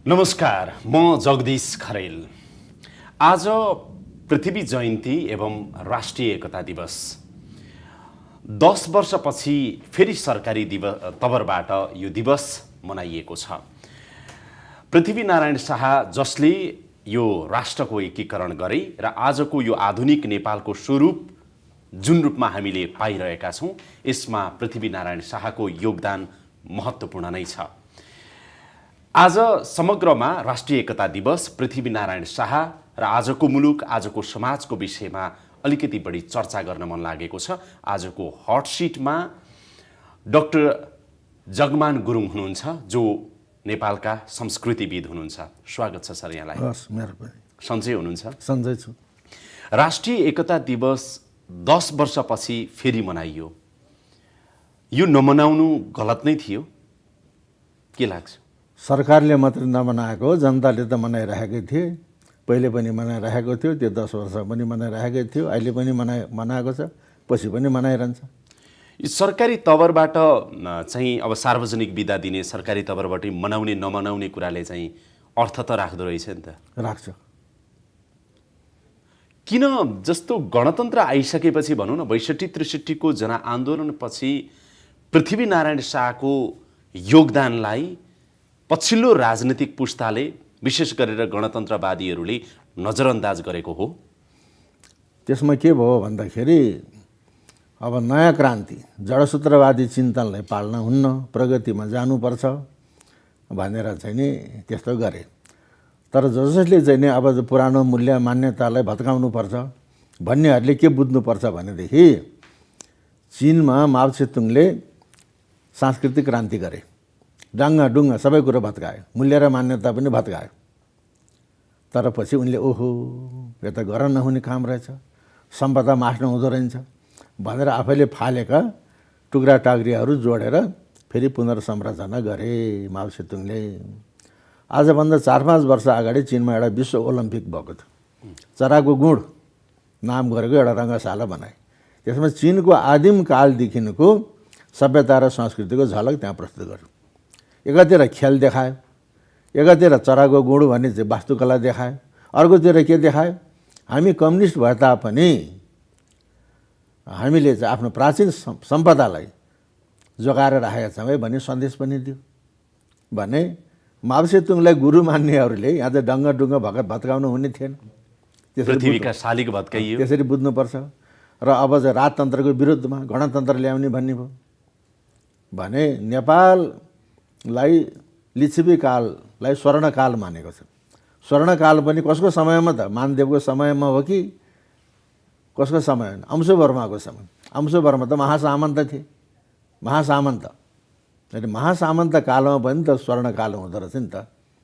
नमस्कार, म जगदीश खरेल। आज पृथ्वी जयन्ती एवं राष्ट्रिय एकता दिवस। 10 वर्षपछि फेरि सरकारी तवरबाट यो दिवस मनाइएको छ। पृथ्वीनारायण शाह जसले यो राष्ट्रको एकीकरण गरे र आजको यो आधुनिक नेपालको स्वरूप जुन रूपमा हामीले पाइरहेका छौँ, यसमा पृथ्वीनारायण शाहको योगदान महत्त्वपूर्ण नै छ। आज समग्रमा राष्ट्रिय एकता दिवस, पृथ्वीनारायण शाह र आजको मुलुक, आजको समाजको विषयमा अलिकति बढी चर्चा गर्न मन लागेको छ। आजको हट सिटमा डाक्टर जगमान गुरुङ हुनुहुन्छ, जो नेपालका संस्कृतिविद हुनुहुन्छ। स्वागत छ सर यहाँलाई। हस्, मेरो पनि। सन्चै हुनुहुन्छ? सन्चै छु। राष्ट्रिय एकता दिवस 10 वर्षपछि फेरि मनाइयो। यो नमनाउनु गलत नै थियो के लाग्छ? सरकारले मात्र नमनाएको, जनताले त मनाइरहेकै थिए। पहिले पनि मनाइरहेको थियो, त्यो 10 वर्ष पनि मनाइरहेकै थियो, अहिले पनि मनाएको छ, पछि पनि मनाइरहन्छ। सरकारी तवरबाट चाहिँ अब सार्वजनिक बिदा दिने, सरकारी तवरबाट मनाउने नमनाउने कुराले चाहिँ अर्थ त राख्दो रहेछ नि त। राख्छ। किन जस्तो गणतन्त्र आइसकेपछि भनौँ न 62-63 को जनआन्दोलनपछि पृथ्वीनारायण शाहको योगदानलाई पछिल्लो राजनीतिक पुस्ताले, विशेष गरेर गणतन्त्रवादीहरूले नजरअन्दाज गरेको हो? त्यसमा के भयो भन्दाखेरि अब नयाँ क्रान्ति, जडसूत्रवादी चिन्तनलाई पाल्न हुन्न, प्रगतिमा जानुपर्छ भनेर चाहिँ नि त्यस्तो गरे। तर जसले चाहिँ नि अब पुरानो मूल्य मान्यतालाई भत्काउनुपर्छ भन्नेहरूले के बुझ्नुपर्छ भनेदेखि चीनमा माओ त्से-तुङले सांस्कृतिक क्रान्ति गरे, डाङ्गा सबै कुरो भत्कायो, मूल्य र मान्यता पनि भत्कायो। तर पछि उनले ओहो यो त गर्न नहुने काम रहेछ, सम्पदा मास्नु हुँदो रहेछ भनेर आफैले फालेका टुक्रा टाक्रीहरू जोडेर फेरि पुनर्संरचना गरे माओ त्से-तुङले। आजभन्दा 4-5 वर्ष अगाडि चीनमा एउटा विश्व ओलम्पिक भएको थियो। चराको गुँड नाम गरेको एउटा रङ्गशाला बनाए। त्यसमा चीनको आदिम कालदेखिको सभ्यता र संस्कृतिको झलक त्यहाँ प्रस्तुत गर्यो। एकातिर खेल देखायो, एकातिर चराको गुँड भन्ने चाहिँ वास्तुकला देखायो, अर्कोतिर के देखायो, हामी कम्युनिस्ट भए तापनि हामीले चाहिँ आफ्नो प्राचीन सम्पदालाई जोगाएर राखेका छौँ है भन्ने सन्देश पनि दियो। भने माओ त्से-तुङलाई गुरु मान्नेहरूले यहाँ चाहिँ डङ्गा भत्काउनु हुने थिएन। पृथ्वीका शालिग भत्काइयो। त्यसरी बुझ्नुपर्छ। र अब चाहिँ राजतन्त्रको विरुद्धमा गणतन्त्र ल्याउने भन्ने भयो भने नेपाललाई लिच्छवी काललाई स्वर्णकाल मानेको छ। स्वर्णकाल पनि कसको समयमा त? मानदेवको समयमा हो कि कसको समय? अंशुवर्माको समय। अंशुवर्मा त महासामन्त थिए, महासामन्त। अनि महासामन्त कालमा पनि त स्वर्णकाल हुँदो रहेछ नि त।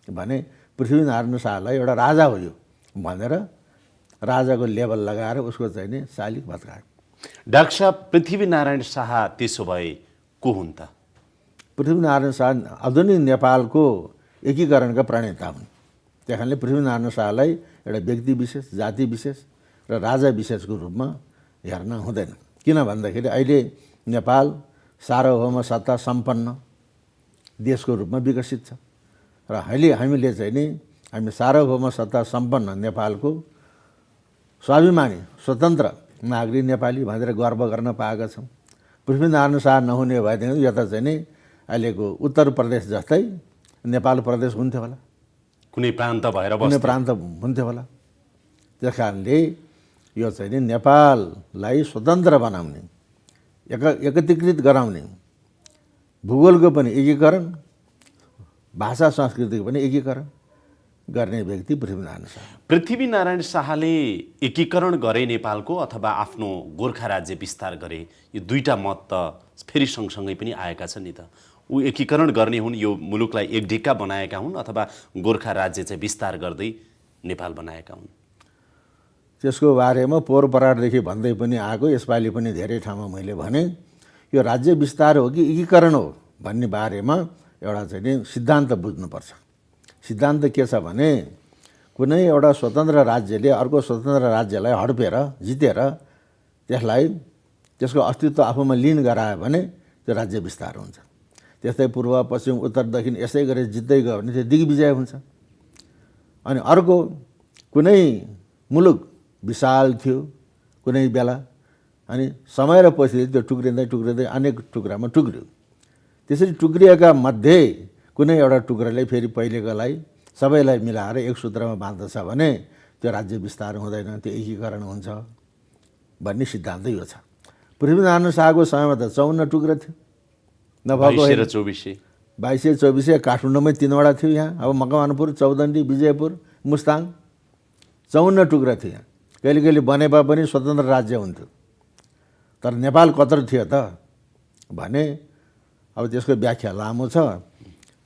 भने पृथ्वीनारायण शाहलाई एउटा राजा हो यो भनेर राजाको लेबल लगाएर उसको चाहिँ नि शालिग भत्कायो। डाक्टर साहब, पृथ्वीनारायण शाह त्यसो भए को हुन् त? पृथ्वीनारायण शाह आधुनिक नेपालको एकीकरणका प्रणेता हुन्। त्यही कारणले पृथ्वीनारायण शाहलाई एउटा व्यक्ति विशेष, जाति विशेष र राजा विशेषको रूपमा हेर्न हुँदैन। किन भन्दाखेरि अहिले नेपाल सार्वभौम सत्ता सम्पन्न देशको रूपमा विकसित छ र हामीले चाहिँ नि हामी सार्वभौम सत्ता सम्पन्न नेपालको स्वाभिमानी स्वतन्त्र नागरिक नेपाली भनेर गर्व गर्न पाएका छौँ। पृथ्वीनारायण शाह नहुने भएदेखि यो त चाहिँ नि अहिलेको उत्तर प्रदेश जस्तै नेपाल प्रदेश हुन्थ्यो होला, कुनै प्रान्त भएर कुनै प्रान्त हुन्थ्यो होला। त्यस कारणले यो चाहिँ नि नेपाललाई स्वतन्त्र बनाउने, एकत्रीकृत गराउने, भूगोलको पनि एकीकरण, भाषा संस्कृतिको पनि एकीकरण गर्ने व्यक्ति पृथ्वीनारायण शाह। पृथ्वीनारायण शाहले एकीकरण गरे नेपालको अथवा आफ्नो गोर्खा राज्य विस्तार गरे, यो दुईटा मत त फेरि सँगसँगै पनि आएका छन् नि त। ऊ एकीकरण गर्ने हुन्, यो मुलुकलाई एकढिक्का बनाएका हुन्, अथवा गोर्खा राज्य चाहिँ विस्तार गर्दै नेपाल बनाएका हुन्? त्यसको बारेमा पोहोर परारदेखि भन्दै पनि आएको, यसपालि पनि धेरै ठाउँमा मैले भने यो राज्य विस्तार हो कि एकीकरण हो भन्ने बारेमा एउटा चाहिँ नि सिद्धान्त बुझ्नुपर्छ। सिद्धान्त के छ भने कुनै एउटा स्वतन्त्र राज्यले अर्को स्वतन्त्र राज्यलाई हडपेर जितेर त्यसलाई त्यसको अस्तित्व आफूमा लिन गरायो भने त्यो राज्य विस्तार हुन्छ। त्यस्तै पूर्व पश्चिम उत्तर दक्षिण यसै गरेर जित्दै गयो भने त्यो दिग्विजय हुन्छ। अनि अर्को कुनै मुलुक विशाल थियो कुनै बेला, अनि समय र परिस्थिति त्यो टुक्रिँदै अनेक टुक्रामा टुक्रियो। त्यसरी टुक्रिएका मध्ये कुनै एउटा टुक्राले फेरि पहिलेकोलाई सबैलाई मिलाएर एक सूत्रमा बाँध्दछ भने त्यो राज्य विस्तार हुँदैन, त्यो एकीकरण हुन्छ भन्ने सिद्धान्त यो छ। पृथ्वीनारायण शाहको समयमा त 54 टुक्रा थियो, नभएको 22 र 24 22 काठमाडौँमै 3वटा थियो। यहाँ अब मकवानपुर, चौदण्डी, विजयपुर, मुस्ताङ 54 टुक्रा थियो। यहाँ कहिले कहिले बनेपा पनि स्वतन्त्र राज्य हुन्थ्यो। तर नेपाल कत्रो थियो त भने अब त्यसको व्याख्या लामो छ।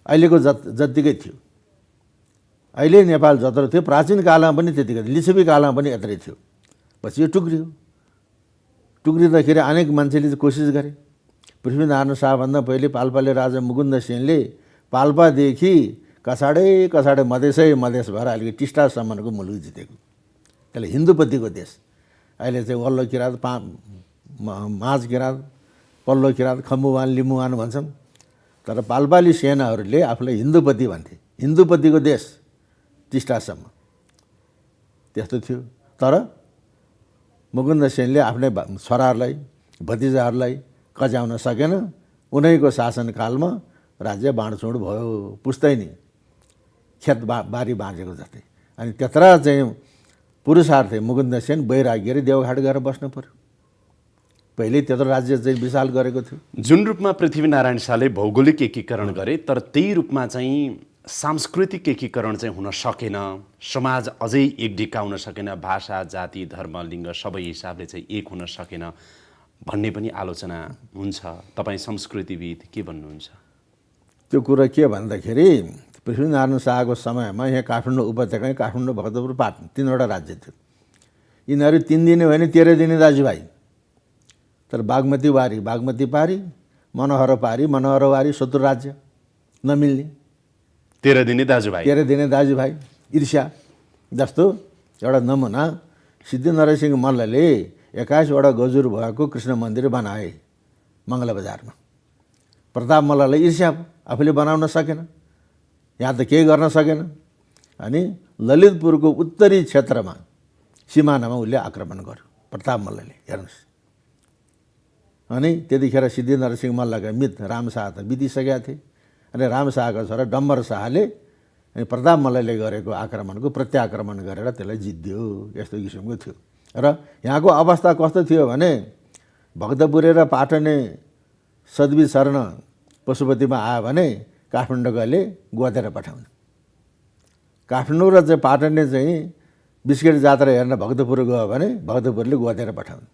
अहिलेको जत्तिकै थियो। अहिले नेपाल जत्रो थियो प्राचीन कालमा पनि त्यतिकै थियो, लिच्छवी कालमा पनि यत्रै थियो। पछि यो टुक्रियो। टुक्रिँदाखेरि अनेक मान्छेले कोसिस गरे। पृथ्वीनारायण शाहभन्दा पहिले पाल्पाले राजा मुकुन्द सेनले पाल्पादेखि कछाडै मधेस भएर अहिले टिस्टासम्मको मुलुक जितेको। त्यसले हिन्दूपतिको देश। अहिले चाहिँ वल्लो किराँत, माझ किराँत, पल्लो किराँत, खम्बुवान, लिम्बुवान भन्छन्। तर पाल्पाली सेनाहरूले आफूलाई हिन्दूपति भन्थे। हिन्दूपतिको देश टिस्टासम्म त्यस्तो थियो। तर मुकुन्द सेनले आफ्नै छोराहरूलाई भतिजाहरूलाई कज्याउन सकेन। उनैको शासनकालमा राज्य बाँडचुँड भयो, पुस्तैनी खेत बारी बाँझेको जस्तै। अनि त्यत्र चाहिँ पुरुषार्थ मुकुन्द सेन बैराग्य देवघाट गएर बस्नु पर्यो। पहिले त्यत्रो राज्य चाहिँ विशाल गरेको थियो। जुन रूपमा पृथ्वीनारायण शाहले भौगोलिक एकीकरण गरे, तर त्यही रूपमा चाहिँ सांस्कृतिक एकीकरण चाहिँ हुन सकेन। समाज अझै एक डिकाउन सकेन। भाषा, जाति, धर्म, लिङ्ग सबै हिसाबले चाहिँ एक हुन सकेन भन्ने पनि आलोचना हुन्छ। तपाईँ संस्कृतिविद के भन्नुहुन्छ? त्यो कुरा के भन्दाखेरि पृथ्वीनारायण शाहको समयमा यहाँ काठमाडौँ उपत्यका, काठमाडौँ, भक्तपुर, पाटन 3वटा राज्य थियो। यिनीहरू 3 दिने होइन 13 दिने दाजुभाइ। तर बागमती वारी, बागमती पारी, मनोहर पारी, मनोहर वारी, शत्रु राज्य नमिल्ने 13 दिने दाजुभाइ। 13 दिने दाजुभाइ ईर्ष्या जस्तो एउटा नमुना सिद्धिनरसिंह मल्लले 21वटा गजुर भएको कृष्ण मन्दिर बनाए मङ्गलबजारमा। प्रताप मल्ललाई ईर्ष्या, आफूले बनाउन सकेन, यहाँ त केही गर्न सकेन। अनि ललितपुरको उत्तरी क्षेत्रमा सिमानामा उसले आक्रमण गर्यो प्रताप मल्लले। हेर्नुहोस्। अनि त्यतिखेर सिद्धिनरसिंह मल्लका मित राम शाह त बितिसकेका थिए। अनि राम शाहका छोरा डम्बर शाहले अनि प्रताप मल्लले गरेको आक्रमणको प्रत्याक्रमण गरेर त्यसलाई जित्दियो। यस्तो किसिमको थियो। र यहाँको अवस्था कस्तो थियो भने भक्तपुरे र पाटने सद्वी शरण पशुपतिमा आयो भने काठमाडौँकाले गोतेर पठाउने। काठमाडौँ र चाहिँ पाटनले चाहिँ बिस्केट जात्रा हेर्न भक्तपुर गयो भने भक्तपुरले गोतेर पठाउने।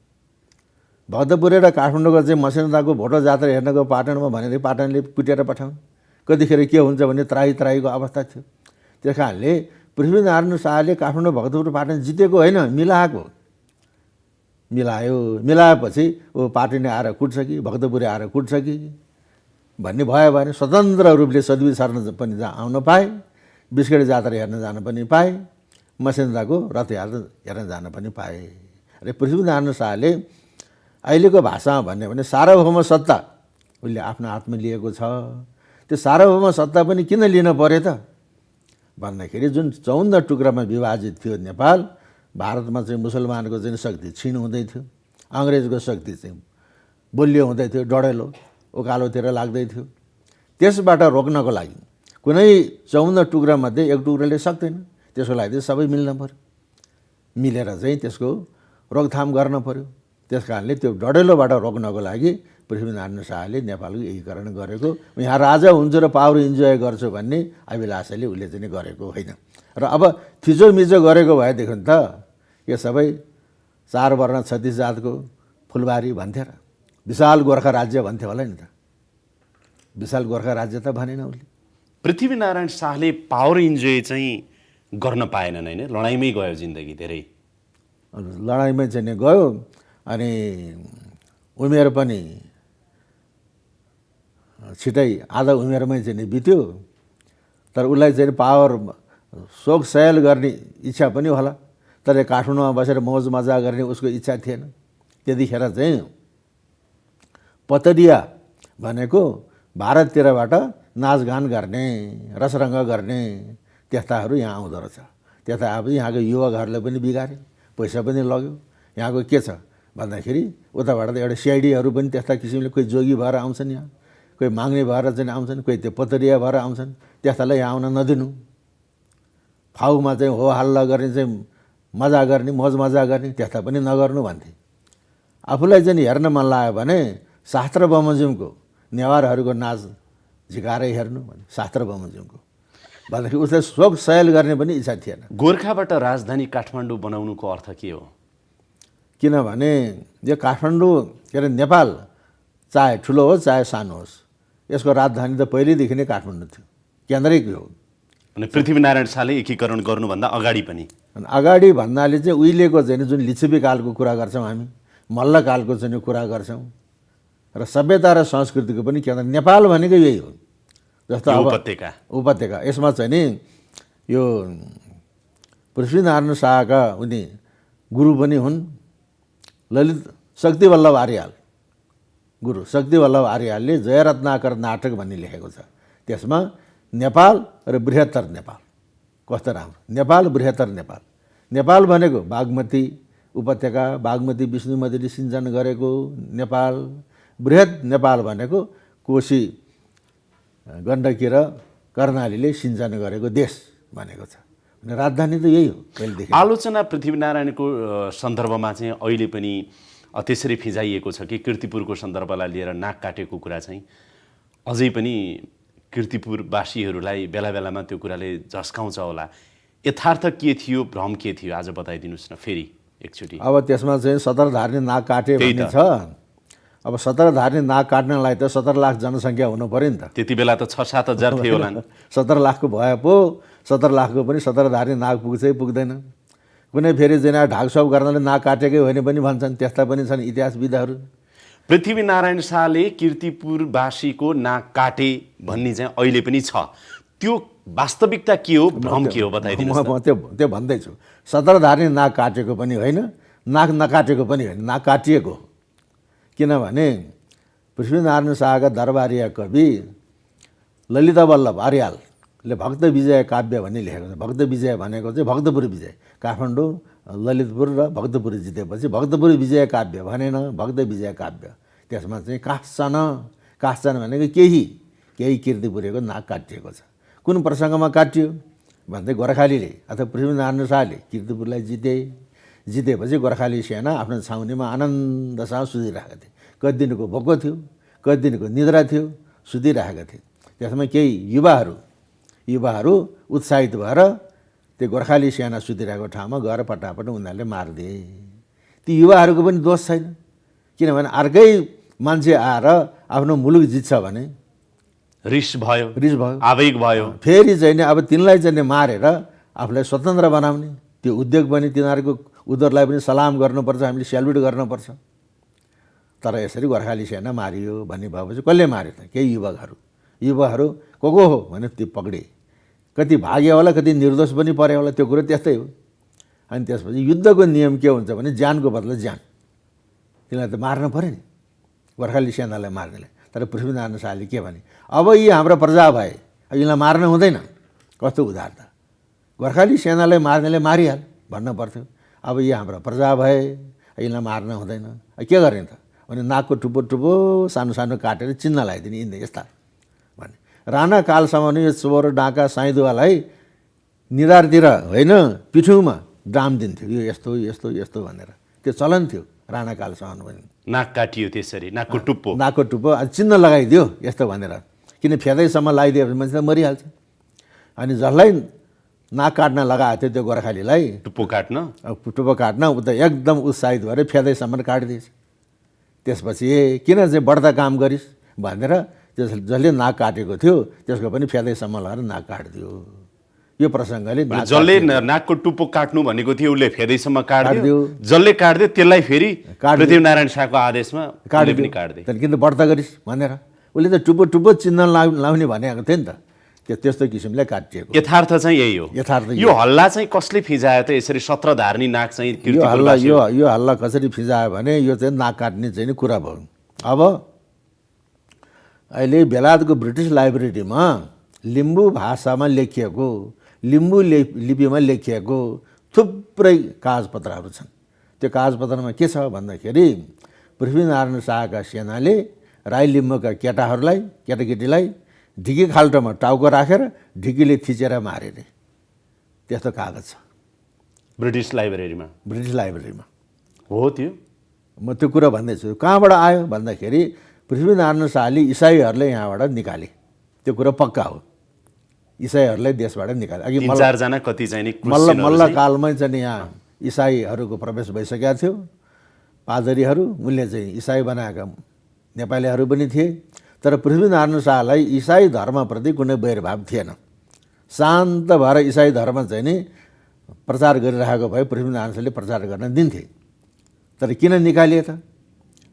भक्तपुरे र काठमाडौँको चाहिँ मसिनदाको भोटो जात्रा हेर्न गयो पाटनमा भनेदेखि पाटनले कुटेर पठाउने। कतिखेर के हुन्छ भने त्राहीको अवस्था थियो। त्यस कारणले पृथ्वीनारायण शाहले काठमाडौँ, भक्तपुर, पाटन जितेको होइन, मिलाएपछि पाटनले आएर कुट्छ कि भक्तपुरे आएर कुट्छ कि भन्ने भयो भने स्वतन्त्र रूपले सद्वी शरण पनि आउन पाए, बिस्केट जात्रा हेर्न जान पनि पाए, मसिन्दाको रथ हेर्न जान पनि पाए। र पृथ्वीनारायण शाहले अहिलेको भाषामा भन्यो भने सार्वभौम सत्ता उसले आफ्नो हातमा लिएको छ। त्यो सार्वभौम सत्ता पनि किन लिन पर्यो त भन्दाखेरि जुन 54 टुक्रामा विभाजित थियो नेपाल, भारतमा चाहिँ मुसलमानको चाहिँ शक्ति क्षीण हुँदै थियो, अङ्ग्रेजको शक्ति चाहिँ बलियो हुँदै थियो, डढेलो उकालोतिर लाग्दै थियो। त्यसबाट रोक्नको लागि कुनै 54 टुक्रामध्ये एक टुक्राले सक्दैन। त्यसको लागि चाहिँ सबै मिल्न पर्यो, मिलेर चाहिँ त्यसको रोकथाम गर्न पर्यो। त्यस कारणले त्यो डढेलोबाट रोक्नको लागि पृथ्वीनारायण शाहले नेपालको एकीकरण गरेको। यहाँ राजा हुन्छु र पावर इन्जोय गर्छु भन्ने अभिलाषाले उसले चाहिँ गरेको होइन। र अब थिचोमिचो गरेको भएदेखि त यो सबै 4 वर्ण 36 जातको फुलबारी भन्थे र विशाल गोर्खा राज्य भन्थे होला नि त। विशाल गोर्खा राज्य त भनेन उसले। पृथ्वीनारायण शाहले पावर इन्जोय चाहिँ गर्न पाएनन् होइन, लडाइँमै गयो जिन्दगी धेरै। लडाइँमै चाहिँ गयो। अनि उमेर पनि छिटै आधा उमेरमै चाहिँ बित्यो। तर उसलाई चाहिँ पावर शोक सयल गर्ने इच्छा पनि होला। तर काठमाडौँमा बसेर मौज मजा गर्ने उसको इच्छा थिएन। त्यतिखेर चाहिँ पतरिया भनेको भारततिरबाट नाचगान गर्ने रसरङ्ग गर्ने त्यस्ताहरू यहाँ आउँदो रहेछ। त्यता आएपछि यहाँको युवकहरूले पनि बिगारे, पैसा पनि लग्यो। यहाँको के छ भन्दाखेरि उताबाट त एउटा सिआइडीहरू पनि त्यस्ता किसिमले कोही जोगी भएर आउँछन्, यहाँ कोही माग्ने भएर चाहिँ आउँछन्, कोही त्यो पतरिया भएर आउँछन्। त्यस्तालाई यहाँ आउन नदिनु। फाउमा चाहिँ हो हल्ला गर्ने चाहिँ मजा गर्ने, मौज मजा गर्ने त्यस्ता पनि नगर्नु भन्थे। आफूलाई चाहिँ हेर्न मन लाग्यो भने शास्त्र बमोजिमको नेवारहरूको नाच झिकारै हेर्नु भने शास्त्र बमोजिमको भन्दाखेरि उसले शोक सयल गर्ने पनि इच्छा थिएन। गोर्खाबाट राजधानी काठमाडौँ बनाउनुको अर्थ के हो? किनभने यो काठमाडौँ के अरे नेपाल चाहे ठुलो होस् चाहे सानो होस्, यसको राजधानी त पहिल्यैदेखि नै काठमाडौँ थियो, केन्द्रै हो। अनि पृथ्वीनारायण शाहले एकीकरण गर्नुभन्दा अगाडि पनि अनि अगाडि भन्नाले चाहिँ उहिलेको चाहिँ जुन लिच्छवी कालको कुरा गर्छौँ हामी, मल्लकालको चाहिँ कुरा गर्छौँ र सभ्यता र संस्कृतिको पनि केन्द्र नेपाल भनेको यही हो। जस्तो अब उपत्यका यसमा चाहिँ नि यो पृथ्वीनारायण शाहका उनी गुरु पनि हुन्, ललित शक्तिवल्लभ आर्याल गुरु शक्तिवल्लभ आर्यालले जयरत्नाकर नाटक भन्ने लेखेको छ। त्यसमा नेपाल र बृहत्तर नेपाल, कस्तो राम्रो नेपाल बृहत्तर नेपाल। नेपाल भनेको बागमती उपत्यका, बागमती विष्णुमतीले सिञ्चन गरेको नेपाल। बृहत नेपाल भनेको कोशी गण्डकी र कर्णालीले सिञ्चन गरेको देश भनेको छ। अनि राजधानी त यही हो पहिलेदेखि। आलोचना पृथ्वीनारायणको सन्दर्भमा चाहिँ अहिले पनि त्यसरी फिजाइएको छ कि कीर्तिपुरको सन्दर्भलाई लिएर नाक काटेको कुरा चाहिँ अझै पनि कीर्तिपुरवासीहरूलाई बेला बेलामा त्यो कुराले झस्काउँछ होला। यथार्थ के थियो, भ्रम के थियो, आज बताइदिनुहोस् न फेरि एकचोटि। अब त्यसमा चाहिँ सतरधार्ने नाक काटे भन्ने छ। अब सतरधार्ने नाक काट्नलाई त 17 लाख जनसङ्ख्या हुनु पऱ्यो नि त। त्यति बेला त 6-7 हजार थियो होला। 17 लाखको भए पो 17 लाखको पनि सतरधार्ने नाक पुग्छै पुग्दैन। कुनै फेरि जेना ढाकछाप गर्नाले नाक काटेकै होइन पनि भन्छन्, त्यस्ता पनि छन् इतिहासविदहरू। पृथ्वीनारायण शाहले कीर्तिपुरवासीको नाक काटे भन्ने चाहिँ अहिले पनि छ। त्यो वास्तविकता के हो, भ्रम के हो बताइदिनुहोस्। म त्यो भन्दैछु। सतरधार्ने नाक काटेको पनि होइन, नाक नकाटेको पनि होइन, नाक काटिएको। किनभने पृथ्वीनारायण शाहका दरबारिया कवि ललितवल्लभ आर्यालले भक्त विजय काव्य भन्ने लेखेको छ। भक्त विजय भनेको चाहिँ भक्तपुर विजय, काठमाडौँ ललितपुर र भक्तपुर जितेपछि भक्तपुर विजय काव्य भनेन, भक्त विजय काव्य। त्यसमा चाहिँ काँस्छन् भनेको केही कीर्तिपुरेको नाक काटिएको छ। कुन प्रसङ्गमा काटियो भन्दै गोर्खालीले अथवा पृथ्वीनारायण शाहले कीर्तिपुरलाई जितेपछि गोर्खाली सेना आफ्नो छाउनीमा आनन्दसँग सुतिरहेका थिए। कति दिनको भोको थियो, कति दिनको निद्रा थियो, सुतिरहेका थिए। त्यसमा केही युवाहरू उत्साहित भएर त्यो गोर्खाली सेना सुतिरहेको ठाउँमा गएर पटापट उनीहरूले मारिदिए। ती युवाहरूको पनि दोष छैन, किनभने अर्कै मान्छे आएर आफ्नो मुलुक जित्छ भने रिस भयो, आवेग भयो। फेरि चाहिँ नि अब तिनलाई चाहिँ मारेर आफूलाई स्वतन्त्र बनाउने त्यो उद्योग पनि उनीहरूलाई पनि सलाम गर्नुपर्छ, हामीले सेल्युट गर्नुपर्छ। तर यसरी गोर्खाली सेना मारियो भन्ने भएपछि कसले मार्यो त? केही युवाहरू को हो भने त्यो पक्रिए। कति भाग्यो होला, कति निर्दोष पनि परे होला, त्यो कुरो त्यस्तै हो। अनि त्यसपछि युद्धको नियम के हुन्छ भने ज्यानको बदला ज्यान, तिनीलाई त मार्न पऱ्यो नि गोर्खाली सेनालाई मार्नेलाई। तर पृथ्वीनारायण शाहले के भने, अब यी हाम्रो प्रजा भए, यिनलाई मार्न हुँदैन। कस्तो उदारता! गोर्खाली सेनालाई मार्नेले मारिहाल भन्न पर्थ्यो। अब यी हाम्रो प्रजा भए, यिनलाई मार्न हुँदैन। के गर्ने त भने नाकको टुप्पो सानो सानो काटेर चिन्ह लगाइदिने, यिनले यस्ता भने। राणा कालसम्म यो चोर डाँका साइदुवालाई निधारतिर होइन पिठ्यौँमा डाम दिन्थ्यो, यो यस्तो यस्तो यस्तो भनेर। त्यो चलन थियो राणा कालसम्म पनि। नाक काटियो त्यसरी, नाकको टुप्पो चिन्ह लगाइदियो यस्तो भनेर। किन फेदैसम्म लगाइदियो भने मान्छे त मरिहाल्छ। अनि जसलाई नाक काट्न लगाएको थियो त्यो गोर्खालीलाई टुप्पो काट्न ऊ त एकदम उत्साहित भएर फेदैसम्म काटिदिएछ। त्यसपछि किन चाहिँ बढ्दा काम गरिस् भनेर जसले नाक काटेको थियो त्यसको पनि फेदैसम्म लगाएर नाक काटिदियो। यो प्रसङ्गले जसले नाकको टुप्पो काट्नु भनेको थियो उसले फेदैसम्म काटिदियो, जसले काट्दियो त्यसलाई फेरि पृथ्वीनारायण शाहको आदेशमा काटिदियो। किन बढ्ता गरिस् भनेर उसले त टुप्पो चिन्ह लाउने भनेको थियो नि त। त्यस्तो किसिमले काटिएको यथार्थ चाहिँ यही हो। यो हल्ला चाहिँ कसले फिजायो त? यसरी सत्रधार्नी नाक चाहिँ यो हल्ला कसरी फिजायो भने यो चाहिँ नाक काट्ने चाहिँ कुरा भयो। अब अहिले बेलायतको ब्रिटिस लाइब्रेरीमा लिम्बू भाषामा लेखिएको, लिम्बू लिपिमा लेखिएको थुप्रै कागजपत्रहरू छन्। त्यो कागजपत्रमा के छ भन्दाखेरि पृथ्वीनारायण शाहका सेनाले राई लिम्बूका केटाहरूलाई, केटाकेटीलाई ढिकी खाल्टोमा टाउको राखेर ढिकीले थिचेर मारे रे। त्यस्तो कागज छ ब्रिटिस लाइब्रेरीमा हो त्यो। म त्यो कुरा भन्दैछु। कहाँबाट आयो भन्दाखेरि पृथ्वीनारायण शाहले इसाईहरूले यहाँबाट निकाले। त्यो कुरा पक्का हो, इसाईहरूलाई देशबाट निकाले। अघि 3-4 जना कति चाहिँ मल्ल कालमै चाहिँ यहाँ इसाईहरूको प्रवेश भइसकेका थियो। पादरीहरू उनले चाहिँ इसाई बनाएका नेपालीहरू पनि थिए। तर पृथ्वीनारायण शाहलाई इसाई धर्मप्रति कुनै वैरभाव थिएन। शान्त भएर इसाई धर्म चाहिँ नि प्रचार गरिरहेको भए पृथ्वीनारायण शाहले प्रचार गर्न दिन्थे। तर किन निकालिए त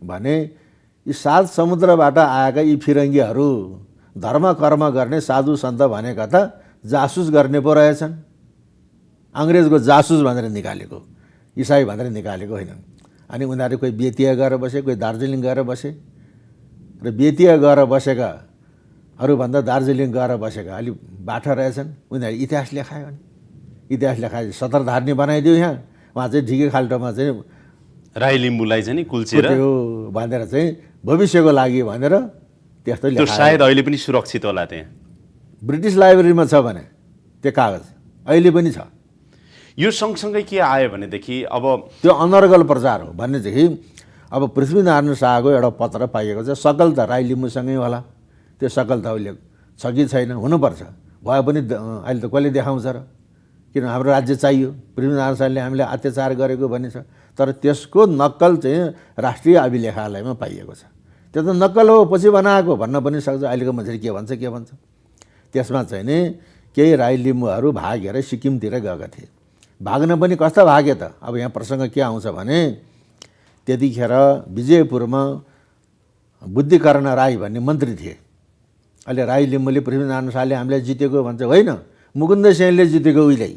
भने यी 7 समुद्रबाट आएका यी फिरङ्गीहरू धर्म कर्म गर्ने साधु सन्त भनेका त जासुस गर्ने पो रहेछन्। अङ्ग्रेजको जासुस भनेर निकालेको, इसाई भनेर निकालेको होइन। अनि उनीहरू कोही बेतिया गएर बसे, कोही दार्जिलिङ गएर बसे। र बेतिया गएर बसेकाहरूभन्दा दार्जिलिङ गएर बसेका अलिक बाठा रहेछन्। उनीहरू इतिहास लेखायो भने इतिहास लेखाए सत्रधार्नी बनाइदियो। यहाँ उहाँ चाहिँ ढिकी खाल्टोमा चाहिँ राई लिम्बूलाई चाहिँ नि कुल्चेर भनेर चाहिँ भविष्यको लागि भनेर त्यस्तो त्यो सायद अहिले पनि सुरक्षित होला। त्यहाँ ब्रिटिस लाइब्रेरीमा छ भने त्यो कागज अहिले पनि छ। यो सँगसँगै के आयो भनेदेखि अब त्यो अनर्गल प्रचार हो भनेदेखि अब पृथ्वीनारायण शाहको एउटा पत्र पाइएको छ। सकल त राई लिम्बूसँगै होला। त्यो सकल त अहिले छ कि छैन, हुनुपर्छ। भए पनि अहिले त कसले देखाउँछ र? किन हाम्रो राज्य चाहियो। पृथ्वीनारायण शाहले हामीले अत्याचार गरेको भन्ने छ। तर त्यसको नक्कल चाहिँ राष्ट्रिय अभिलेखालयमा पाइएको छ। त्यो त नक्कल हो, पछि बनाएको भन्न पनि सक्छ। अहिलेको मान्छेले के भन्छ त्यसमा चाहिँ नि केही राई लिम्बूहरू भागेर सिक्किमतिर गएका थिए। भाग्न पनि कस्ता भागे त? अब यहाँ प्रसङ्ग के आउँछ भने त्यतिखेर विजयपुरमा बुद्धिकर्ण राई भन्ने मन्त्री थिए। अहिले राई लिम्बूले पृथ्वीनारायण शाहले हामीलाई जितेको भन्छ, होइन, मुकुन्द सेनले जितेको। उहिले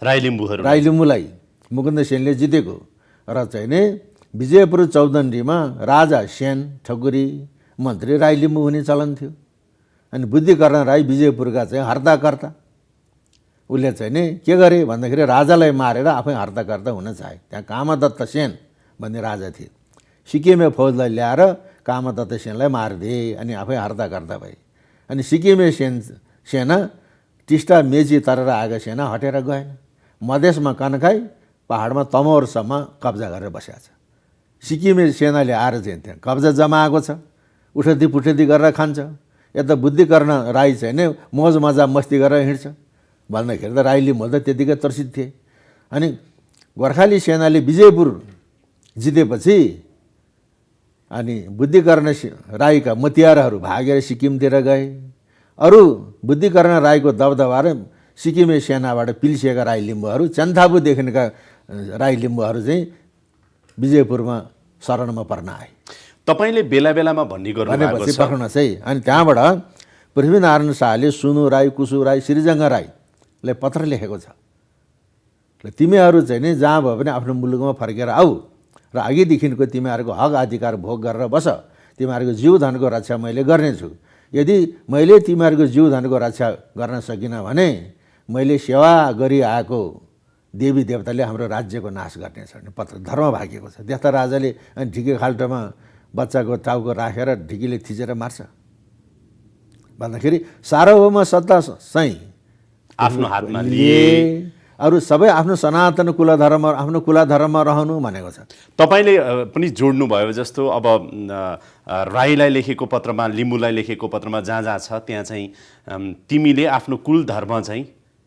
राई लिम्बूलाई मुकुन्द सेनले जितेको। र चाहिँ नि विजयपुर चौदण्डीमा राजा सेन ठकुरी मन्त्री राई लिम्बू हुने चलन थियो। अनि बुद्धिकर्ण राई विजयपुरका चाहिँ हर्ताकर्ता। उसले चाहिँ नि के गरे भन्दाखेरि राजालाई मारेर आफै हर्ताकर्ता हुन चाहे। त्यहाँ कामदत्त सेन भन्ने राजा थिए। सिक्किमे फौजलाई ल्याएर कामदत्त सेनलाई मारिदिए अनि आफै हर्ताकर्ता भए। अनि सिक्किमे सेना टिस्टा मेची तरेर आएको सेना हटेर गएन। मधेसमा कन्काई, पहाडमा तमोरसम्म कब्जा गरेर बसेको छ। सिक्किमे सेनाले आएर चाहिँ त्यहाँ कब्जा जमाएको छ, उठती पुठती गरेर खान्छ। यता बुद्धिकर्ण राई चाहिँ नि मोज मजा मस्ती गरेर हिँड्छ भन्दाखेरि त राई लिम्बू त त्यतिकै तर्सित थिए। अनि गोर्खाली सेनाले विजयपुर जितेपछि अनि बुद्धिकर्ण राईका मतियारहरू भागेर सिक्किमतिर गए। अरू बुद्धिकर्ण राईको दबदबा र सिक्किमे सेनाबाट पिल्सिएका राई लिम्बूहरू, चन्थापुदेखिका राई लिम्बूहरू चाहिँ विजयपुरमा शरणमा पर्न आए। तपाईँले बेला बेलामा भनेपछि पक्र्नुहोस् है। अनि त्यहाँबाट पृथ्वीनारायण शाहले सुनु राई, कुसु राई, श्रीजङ्ग राईलाई पत्र लेखेको छ। र तिमीहरू चाहिँ नि जहाँ भए पनि आफ्नो मुलुकमा फर्केर आऊ र अघिदेखिको तिमीहरूको हक अधिकार भोग गरेर बस। तिमीहरूको जीवधनको रक्षा मैले गर्नेछु। यदि मैले तिमीहरूको जीवधनको रक्षा गर्न सकिनँ भने मैले सेवा गरिआएको देवी देवताले हाम्रो राज्यको नाश गर्नेछ भन्ने पत्र धर्म भागेको छ। त्यस्ता राजाले अनि ढिकी खाल्टोमा बच्चाको टाउको राखेर ढिकीले थिचेर मार्छ भन्दाखेरि सार्वभौम सत्ता चाहिँ आफ्नो हातमा लिए। अरू सबै आफ्नो सनातन कुलधर्म, आफ्नो कुलधर्ममा रहनु भनेको छ। तपाईँले पनि जोड्नु भयो जस्तो अब राईलाई लेखेको पत्रमा, लिम्बूलाई लेखेको पत्रमा जहाँ जहाँ छ त्यहाँ चाहिँ तिमीले आफ्नो कुल धर्म चाहिँ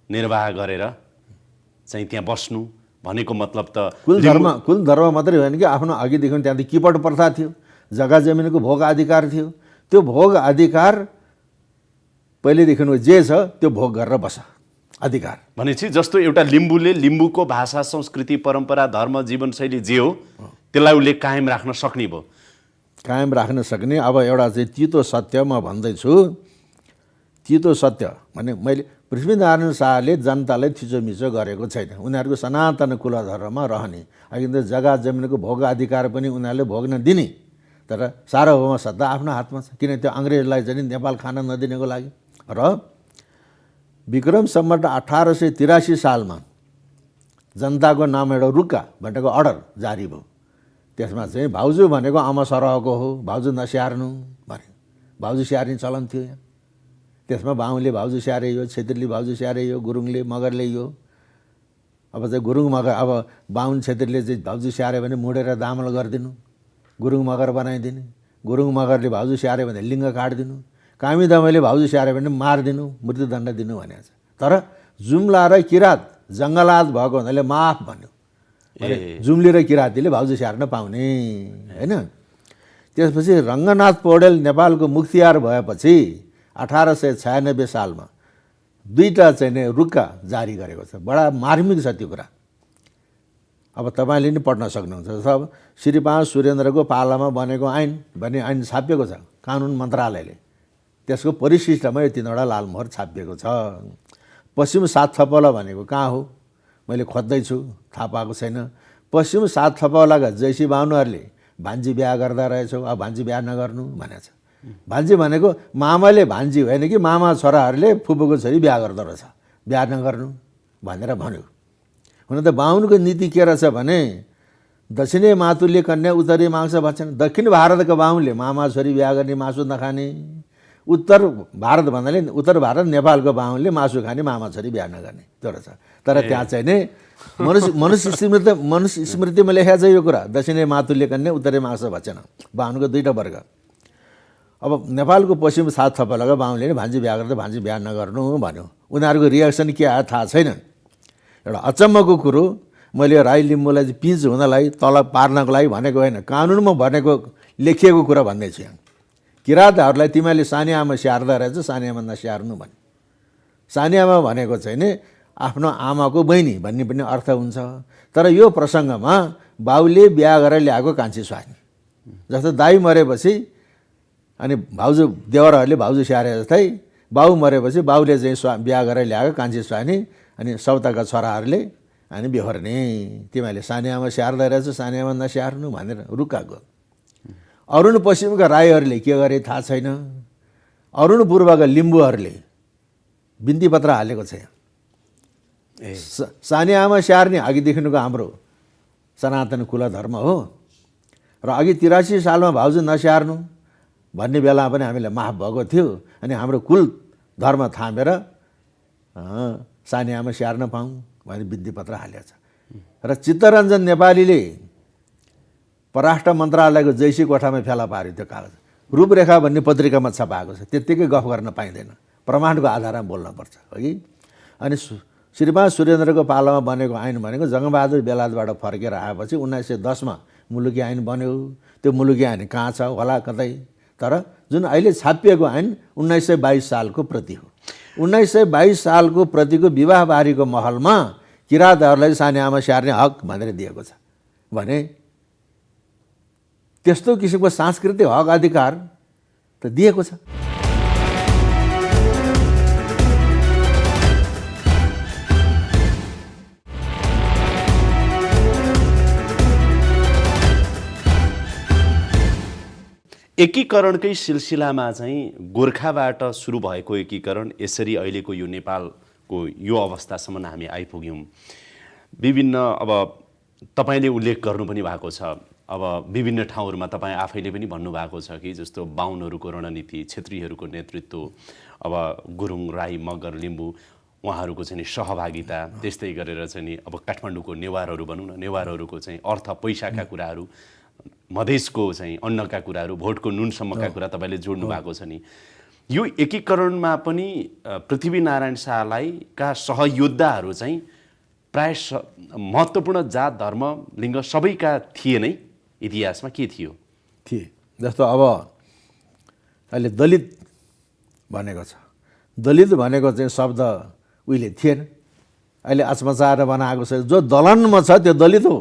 निर्वाह गरेर चाहिँ त्यहाँ बस्नु भनेको मतलब त कुल धर्म मात्रै होइन कि आफ्नो अघिदेखि त्यहाँदेखि किपट प्रथा थियो। जग्गा जमिनको भोग अधिकार थियो। त्यो भोग अधिकार पहिलेदेखिको जे छ त्यो भोग गरेर बस अधिकार भनेपछि जस्तो एउटा लिम्बूले लिम्बूको भाषा, संस्कृति, परम्परा, धर्म, जीवनशैली जे हो त्यसलाई उसले कायम राख्न सक्ने भयो। कायम राख्न सक्ने। अब एउटा चाहिँ तितो सत्य म भन्दैछु। तितो सत्य भने मैले पृथ्वीनारायण शाहले जनतालाई थिचोमिचो गरेको छैन। उनीहरूको सनातन कुलधर्ममा रहने, अहिले त जग्गा जमिनको भोग अधिकार पनि उनीहरूले भोग्न दिने। तर सार्वभौम सत्ता आफ्नो हातमा छ, किन त्यो अङ्ग्रेजलाई चाहिँ नेपाल खान नदिनेको लागि। र विक्रम सम्वत 1883 सालमा जनताको नाम एउटा रुक्का भनेको अर्डर जारी भयो। त्यसमा चाहिँ भाउजू भनेको आमा सरहको हो, भाउजू नस्याहार्नु भने, भाउजू स्याहार्ने चलन थियो यहाँ। त्यसमा बाहुनले भाउजू स्याहारे यो, छेत्रीले भाउजू स्याहारे यो, गुरुङले मगरले यो। अब चाहिँ गुरुङ मगर, अब बाहुन छेत्रीले चाहिँ भाउजू स्याहाऱ्यो भने मुडेर दामल गरिदिनु, गुरुङ मगर बनाइदिने। गुरुङ मगरले भाउजू स्याहाऱ्यो भने लिङ्ग काटिदिनु, कामी दमाईले भाउजू स्याहाऱ्यो भने मारिदिनु, मृत्युदण्ड दिनु भनेको छ। तर जुम्ला र किराँत जङ्गलात भएको हुनाले माफ भन्यो। जुम्ली र किराँतीले भाउजू स्याहार्न पाउने होइन। त्यसपछि रङ्गनाथ पौडेल नेपालको मुख्तियार भएपछि 1896 सालमा 2टा चाहिँ रुक्का जारी गरेको छ। बडा मार्मिक छ त्यो कुरा। अब तपाईँले नि पढ्न सक्नुहुन्छ। सब श्री 5 सुरेन्द्रको पालामा बनेको ऐन भन्ने ऐन छापिएको छ कानुन मन्त्रालयले। त्यसको परिशिष्टमा यो 3वटा लालमोहर छापिएको छ। पश्चिम 7 थपौला भनेको कहाँ हो मैले खोज्दैछु, थाहा पाएको छैन। पश्चिम 7 थपौलाका जैसी बाहुनहरूले भान्जी बिहा गर्दा रहेछौ, अब भान्जी बिहा नगर्नु भनेको छ। भान्जी भनेको मामाले भान्जी होइन कि मामा छोराहरूले फुपूको छोरी बिहा गर्दो रहेछ, बिहा नगर्नु भनेर भन्यो। हुन त बाहुनको नीति के रहेछ भने दक्षिणे मातुल्य कन्या उत्तरी माग्छ भन्छन्। दक्षिण भारतको बाहुनले मामा छोरी बिहा गर्ने, मासु नखाने। उत्तर भारत भन्नाले उत्तर भारत नेपालको बाहुनले मासु खाने, मामा छोरी बिहा नगर्ने, त्यो रहेछ। तर त्यहाँ चाहिँ नि मनुष्य स्मृतिमा लेखेको छ यो कुरा, दक्षिणे मातुल्य कन्या उत्तरी माग्छ भन्छन्। बाहुनको 2टा वर्ग। अब नेपालको पश्चिम 7 थपौलाको बाहुनले भान्जी बिहा गर्दा भान्जी बिहा नगर्नु भन्यो। उनीहरूको रिएक्सन के आयो थाहा छैन। एउटा अचम्मको कुरो, मैले राई लिम्बूलाई पिच हुनलाई तल पार्नको लागि भनेको होइन, कानुनमा भनेको लेखिएको कुरा भन्दैछु यहाँ। किराँतहरूलाई तिमीले सानी आमा स्याहार्दा रहेछ, सानी आमा नस्याहार्नु भन्यो। सानी आमा भनेको चाहिँ नि आफ्नो आमाको बहिनी भन्ने पनि अर्थ हुन्छ। तर यो प्रसङ्गमा बाउले बिहा गरेर ल्याएको कान्छी स्वास्नी, जस्तो दाई मरेपछि अनि भाउजू देवरहरूले भाउजू स्याहारे जस्तै बाउ मरेपछि बाउले चाहिँ बिहा गरेर ल्याएको कान्छी स्वास्नी अनि सौताका छोराहरूले अनि बेहोर्ने। तिमीले सानी आमा स्याहार्दा रहेछ, सानी आमा नस्याहार्नु भनेर रुकाएको। अरुण पश्चिमका राईहरूले के गरे थाहा छैन। अरुण पूर्वका लिम्बूहरूले बिन्ती पत्र हालेको छ। सानी आमा स्याहार्ने अघिदेखिको हाम्रो सनातन कुल धर्म हो र अघि 83 सालमा भाउजू नस्याहार्नु भन्ने बेला पनि हामीलाई माफ भएको थियो। अनि हाम्रो कुल धर्म थामेर सानी आमा स्याहार्न पाऊँ भनेर बिन्ती पत्र हालेको छ। र चित्तरञ्जन नेपालीले परराष्ट्र मन्त्रालयको जैसी कोठामा फेला पार्यो त्यो कागज। रूपरेखा भन्ने पत्रिकामा छपाएको छ। त्यत्तिकै गफ गर्न पाइँदैन, प्रमाणको आधारमा बोल्नुपर्छ है। अनि श्री 5 सुरेन्द्रको पालामा बनेको ऐन भनेको जङ्गबहादुर बेलायतबाट फर्केर आएपछि 1910मा मुलुकी ऐन बन्यो। त्यो मुलुकी ऐन कहाँ छ होला कतै। तर जुन अहिले छापिएको ऐन 1922 सालको प्रति हो। 1922 सालको प्रतिको विवाहबारीको महलमा किराँतहरूलाई सानी आमा स्याहार्ने हक भनेर दिएको छ भने त्यस्तो किसिमको सांस्कृतिक हक अधिकार त दिएको छ। एकीकरणकै सिलसिलामा चाहिँ गोर्खाबाट सुरु भएको एकीकरण यसरी अहिलेको यो नेपालको यो अवस्थासम्म हामी आइपुग्यौँ। विभिन्न अब तपाईँले उल्लेख गर्नु पनि भएको छ, अब विभिन्न ठाउँहरूमा तपाईँ आफैले पनि भन्नुभएको छ कि जस्तो बाहुनहरूको रणनीति, क्षेत्रीहरूको नेतृत्व, अब गुरुङ, राई, मगर, लिम्बू उहाँहरूको चाहिँ सहभागिता, त्यस्तै गरेर चाहिँ अब काठमाडौँको नेवारहरू भनौँ न, नेवारहरूको चाहिँ अर्थ पैसाका कुराहरू, मधेसको चाहिँ अन्नका कुराहरू, भोटको नुनसम्मका कुरा तपाईँले जोड्नु भएको छ नि। यो एकीकरणमा पनि पृथ्वीनारायण शाहलाई का सहयोद्धाहरू चाहिँ प्राय महत्त्वपूर्ण जात, धर्म, लिङ्ग सबैका थिए नै। इतिहासमा के थियो? थिए। जस्तो अब अहिले दलित भनेको छ, दलित भनेको चाहिँ शब्द उहिले थिएन, अहिले आचमचाएर बनाएको छ। जो दलनमा छ त्यो दलित हो।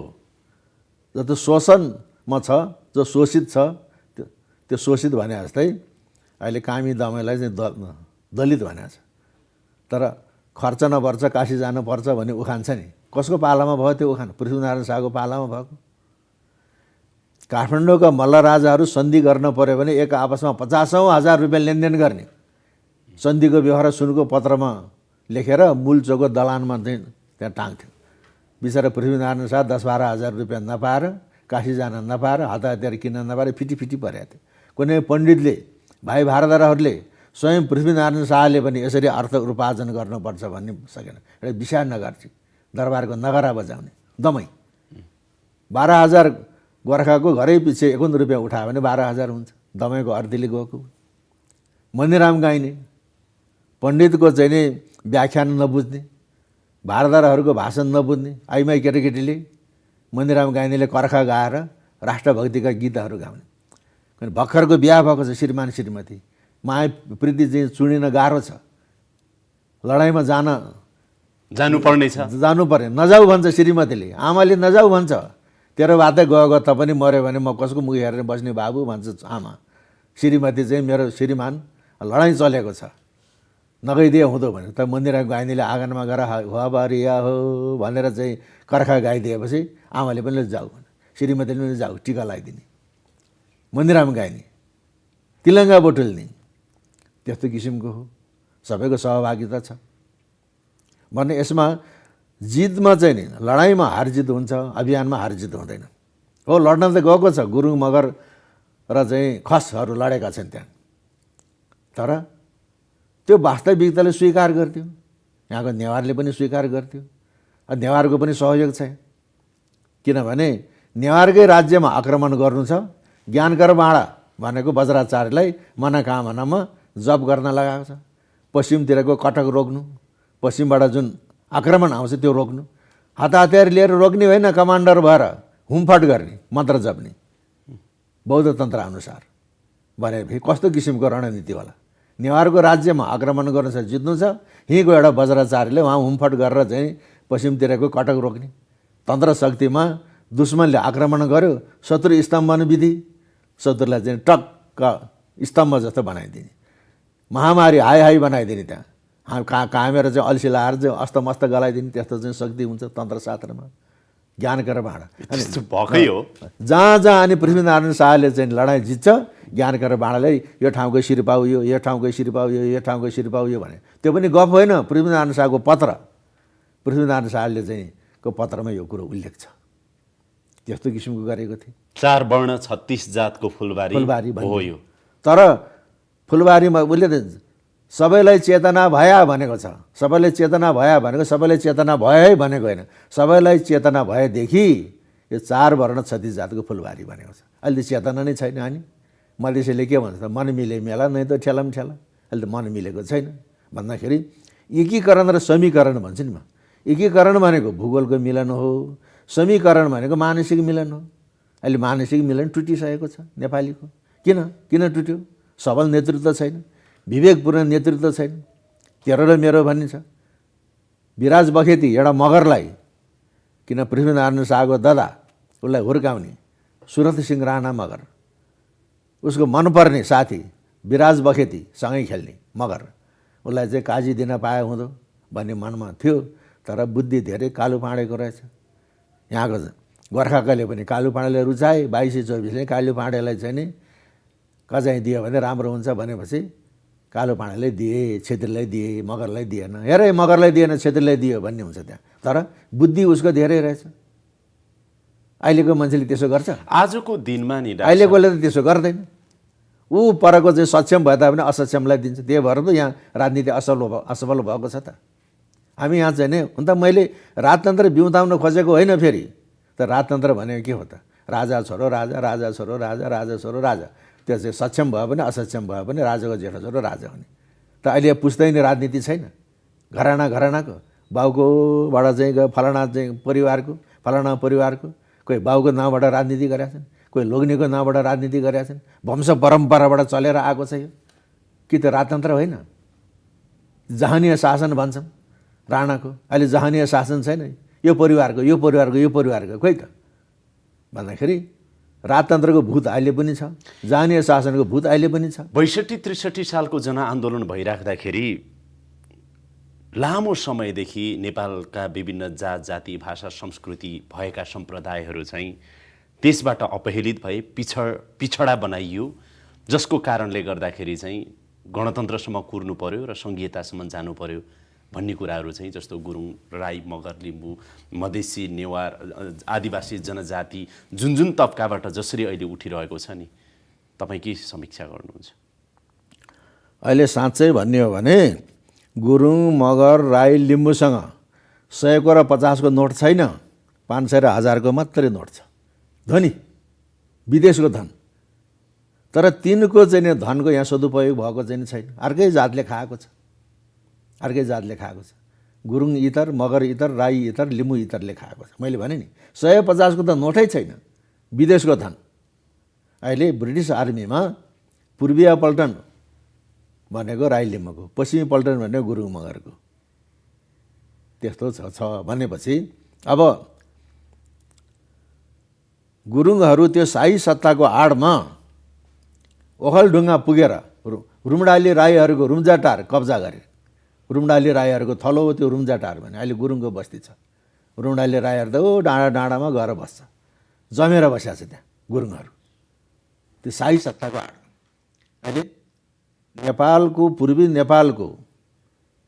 जस्तो शोषणमा छ, जो शोषित छ त्यो शोषित भने जस्तै अहिले कामी दमाईलाई चाहिँ दलित भनेको छ। तर खर्च नपर्छ, काशी जानुपर्छ भन्ने उखान छ नि, कसको पालामा भयो त्यो उखान? पृथ्वीनारायण शाहको पालामा भएको। काठमाडौँका मल्ल राजाहरू सन्धि गर्न पर्यो भने एक आपसमा 50,000 रुपियाँ लेनदेन गर्ने। सन्धिको व्यवहार सुनको पत्रमा लेखेर मूल चौको दलानमा चाहिँ त्यहाँ टाङ्थ्यो। बिचरा पृथ्वीनारायण शाह 10-12 हजार रुपियाँ नपाएर, काशी जान नपाएर, हात हतियार किन्न नपाएर फिटी परेको थियो। कुनै पण्डितले, भाइ भारदारहरूले स्वयं पृथ्वीनारायण शाहले पनि यसरी अर्थ उपार्जन गर्नुपर्छ भन्ने सकेन। एउटा विशाल नगर थियो, दरबारको नगरा बजाउने दमै 12,000 गोर्खाको घरै पछि 51 रुपियाँ उठायो भने 12,000 हुन्छ। दमैको अर्थीले गएको मन्दिराम गाइने, पण्डितको चाहिँ नि व्याख्यान नबुझ्ने, भारदारहरूको भाषण नबुझ्ने आइमाई केटाकेटीले मन्दिराम गाइनेले कर्खा गाएर राष्ट्रभक्तिका गीतहरू गाउने। किन भर्खरको बिहा भएको छ, श्रीमान श्रीमती, माया प्रीति चाहिँ चुनिन गाह्रो छ, लडाइँमा जानु पर्ने, नजाऊ भन्छ श्रीमतीले, आमाले नजाऊ भन्छ, तेरो बातै गयो त पनि मऱ्यो भने म कसको मुख हेरेर बस्ने बाबु भन्छ आमा। श्रीमती चाहिँ मेरो श्रीमान लडाइँ चलेको छ, नगइदिए हुँदो भने त मन्दिरमा गाइनेले आँगनमा गएर हवारिया हो भनेर चाहिँ कर्खा गाइदिएपछि आमाले पनि जाऊ भने, श्रीमतीले पनि जाऊ टिका लगाइदिने, मन्दिरमा गाइने, तिलङ्गा बटुल्ने, त्यस्तो किसिमको हो। सबैको सहभागिता छ भन्ने। यसमा जितमा चाहिँ नि लडाइँमा हारजित हुन्छ, अभियानमा हारजित हुँदैन। हो लड्न त गएको छ, गुरुङ मगर र चाहिँ खसहरू लडेका छन् त्यहाँ, तर त्यो वास्तविकताले स्वीकार गर्थ्यो, यहाँको नेवारले पनि स्वीकार गर्थ्यो। नेवारको पनि सहयोग छ, किनभने नेवारकै राज्यमा आक्रमण गर्नु छ, ज्ञानकर बाँडा भनेको वज्राचार्यलाई मनोकामनामा जप गर्न लगाएको छ। पश्चिमतिरको कटक रोक्नु, पश्चिमबाट जुन आक्रमण आउँछ त्यो रोक्नु, हात हतियार लिएर रोक्ने होइन, कमान्डर भएर हुमफाट गर्ने, मन्त्र जप्ने बौद्ध तन्त्र अनुसार भनेपछि कस्तो किसिमको रणनीति होला। नेवारको राज्यमा आक्रमण गर्नु छ, जित्नु छ, यहीँको एउटा वज्राचार्यले उहाँ हुमफाट गरेर चाहिँ पश्चिमतिरको कटक रोक्ने तन्त्र शक्तिमा दुश्मनले आक्रमण गर्यो, शत्रु स्तम्भन विधि, शत्रुलाई चाहिँ टक्क स्तम्भ जस्तो बनाइदिने, महामारी हाई बनाइदिने, त्यहाँ कामेर चाहिँ अल्छी लाएर चाहिँ अस्तमस्त गलाइदिने, त्यस्तो चाहिँ शक्ति हुन्छ तन्त्रशास्त्रमा। ज्ञानकर बाँडा भएकै हो। जहाँ अनि पृथ्वीनारायण शाहले चाहिँ लडाइँ जित्छ, ज्ञानकर बाँडाले यो ठाउँको शिरपाउ यो ठाउँको शिरपाउ यो ठाउँको शिरपाउ यो भने त्यो पनि गफ होइन। पृथ्वीनारायण शाहको पत्र, पृथ्वीनारायण शाहले चाहिँ को पत्रमा यो कुरो उल्लेख छ, त्यस्तो किसिमको गरेको थिए। 4 वर्ण 36 जातको फुलबारी हो यो। तर फुलबारीमा उसले सबैलाई चेतना भया भनेको छ, सबैलाई चेतना भया भनेको सबैलाई चेतना भयो है भनेको होइन, सबैलाई चेतना भएदेखि यो 4 वर्ण 36 जातको फुलबारी भनेको छ। अहिले त चेतना नै छैन। अनि मधेसीले के भन्छ त, मन मिले मेला नै त ठेलाम ठेला, अहिले त मन मिलेको छैन भन्दाखेरि एकीकरण र समीकरण भन्छ नि म। एकीकरण भनेको भूगोलको मिलन हो, समीकरण भनेको मानसिक मिलन हो। अहिले मानसिक मिलन टुटिसकेको छ नेपालीको। किन टुट्यो? सबल नेतृत्व छैन, विवेकपूर्ण नेतृत्व छैन, तेरो र मेरो भन्ने छ। विराज बखेती एउटा मगरलाई, किन पृथ्वीनारायण शाहको दादा उसलाई हुर्काउने सुरथ सिंह राणा मगर, उसको मनपर्ने साथी विराज बखेती सँगै खेल्ने मगर, उसलाई चाहिँ काजी दिन पाए हुँदो भन्ने मनमा थियो। तर बुद्धि धेरै कालु पाँडेको रहेछ। यहाँको गोर्खाकाले पनि कालु पाँडेले रुचाए, 2224ले कालु पाँडेलाई चाहिँ नि कजाइ दियो भने राम्रो हुन्छ भनेपछि कालु पाँडेलाई दिए, छेत्रीलाई दिए, मगरलाई दिएन। हेरे मगरलाई दिएन, छेत्रीलाई दियो भन्ने हुन्छ त्यहाँ। तर बुद्धि उसको धेरै रहेछ। अहिलेको मान्छेले त्यसो गर्छ? आजको दिनमा नि अहिलेकोले त त्यसो गर्दैन। ऊ परको चाहिँ सक्षम भए तापनि असक्षमलाई दिन्छ। त्यही भएर त यहाँ राजनीति असफल भएको छ त। हामी यहाँ चाहिँ नि हुन त मैले राजतन्त्र बिउताउन खोजेको होइन। फेरि त राजतन्त्र भनेको के हो त? राजा छोरो राजा, राजा छोरो राजा, राजा छोरो राजा। त्यो चाहिँ सक्षम भयो भने असक्षम भयो भने राजाको जेठो छोरो राजा हुने। त अहिले पुस्दैन राजनीति छैन। घरानाको बाउकोबाट चाहिँ फलाना चाहिँ फलाना परिवारको कोही बाउको नाउँबाट राजनीति गरेका छन्, कोही लोग्नेको नाउँबाट राजनीति गरेका छन्। वंश परम्पराबाट चलेर आएको छ यो। कि त राजतन्त्र होइन? जहानीय शासन भन्छौँ राणाको। अहिले जहानीय शासन छैन। यो परिवारको खोइ त भन्दाखेरि राजतन्त्रको भूत अहिले पनि छ, जहानीय शासनको भूत अहिले पनि छ। 62-63 सालको जनआन्दोलन भइराख्दाखेरि लामो समयदेखि नेपालका विभिन्न जात जाति भाषा संस्कृति भएका सम्प्रदायहरू चाहिँ त्यसबाट अपहेलित भए, पिछडा बनाइयो, जसको कारणले गर्दाखेरि चाहिँ गणतन्त्रसम्म कुर्नु पर्यो र सङ्घीयतासम्म जानु पर्यो भन्ने कुराहरू चाहिँ जस्तो गुरुङ, राई, मगर, लिम्बू, मधेसी, नेवार, आदिवासी जनजाति जुन तबकाबाट जसरी अहिले उठिरहेको छ नि, तपाईँ के समीक्षा गर्नुहुन्छ? अहिले साँच्चै भन्ने हो भने गुरुङ, मगर, राई, लिम्बूसँग 100 र 50 को नोट छैन, 500 र 1000 को मात्रै नोट छ। धनी विदेशको धन, तर तिनको चाहिँ धनको यहाँ सदुपयोग भएको चाहिँ छैन। अर्कै जातले खाएको छ, अर्कै जातले खाएको छ। गुरुङ इतर, मगर इतर, राई इतर, लिम्बू इतरले खाएको छ। मैले भने नि 150 को त नोटै छैन, विदेशको धन। अहिले ब्रिटिस आर्मीमा पूर्वीय पल्टन भनेको राई लिम्बूको, पश्चिमी पल्टन भनेको गुरुङ मगरको, त्यस्तो छ भनेपछि अब गुरुङहरू त्यो शाही सत्ताको आडमा ओखलढुङ्गा पुगेर रुम्डाली राईहरूको रुम्जाटार कब्जा गरे। रुम्डाली राईहरूको थलो त्यो रुम्जाटार भने अहिले गुरुङको बस्ती छ। रुम्डाली राईहरू त डाँडा डाँडामा गएर बस्छ, जमेर बसेको छ त्यहाँ गुरुङहरू, त्यो शाही सत्ताको आड। अहिले नेपालको पूर्वी नेपालको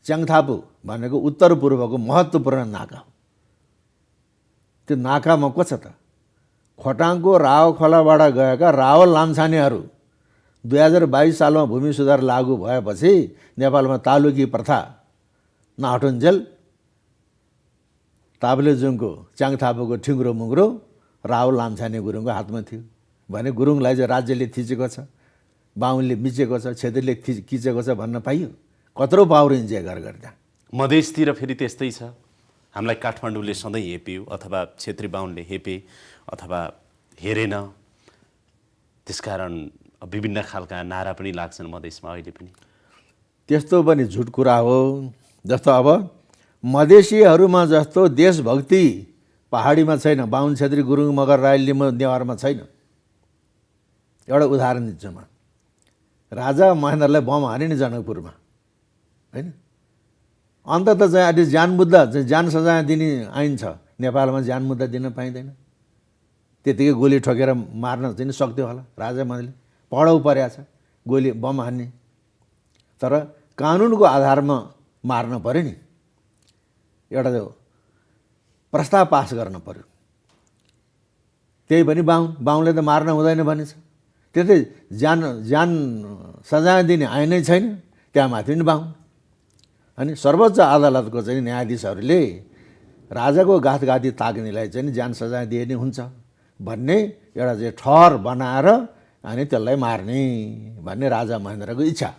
च्याङथापु भनेको उत्तर पूर्वको महत्त्वपूर्ण नाका हो। त्यो नाकामा को छ त? खोटाङको राव खोलाबाट गएका रावल लामछानेहरू 2022 सालमा भूमि सुधार लागू भएपछि नेपालमा तालुकी प्रथा नहटुन्जेल ताप्लेजुङको च्याङथापुको ठिङ्ग्रो मुङ्ग्रो रावल लामछाने गुरुङको हातमा थियो भने गुरुङलाई चाहिँ राज्यले थिचेको छ, बाहुनले मिचेको छ, छेत्रीले खिचेको छ भन्न पाइयो? कत्रो पावर इन्जोय गरेर त्यहाँ। मधेसतिर फेरि त्यस्तै छ, हामीलाई काठमाडौँले सधैँ हेप्यो अथवा छेत्री बाहुनले हेपे अथवा हेरेन, त्यसकारण विभिन्न खालका नारा पनि लाग्छन् मधेसमा अहिले पनि। त्यस्तो पनि झुट कुरा हो। जस्तो अब मधेसीहरूमा जस्तो देशभक्ति पहाडीमा छैन, बाहुन, छेत्री, गुरुङ, मगर, राई, लिम्बू, नेवारमा छैन। एउटा उदाहरण दिन्छु म। राजा महेन्द्रलाई बम हाने नि जनकपुरमा, होइन? अन्तत चाहिँ अहिले जानमुद्दा जान सजाय दिने ऐन छ, नेपालमा जानमुद्दा दिन पाइँदैन। त्यतिकै गोली ठोकेर मार्न चाहिँ सक्थ्यो होला राजा महेन्द्रले, पढाउ परेको छ गोली बम हान्ने, तर कानुनको आधारमा मार्न पर्यो नि, एउटा प्रस्ताव पास गर्न पर्यो। त्यही पनि बाहुनले त मार्न हुँदैन भनेछ। त्यतै जान सजाय दिने ऐनै छैन, त्यहाँ माथि पनि बाहुन। अनि सर्वोच्च अदालतको चाहिँ न्यायाधीशहरूले राजाको गाथगाथी ताक्नेलाई चाहिँ जान सजाय दिए नि हुन्छ भन्ने एउटा चाहिँ ठहर बनाएर अनि त्यसलाई मार्ने भन्ने राजा महेन्द्रको इच्छा।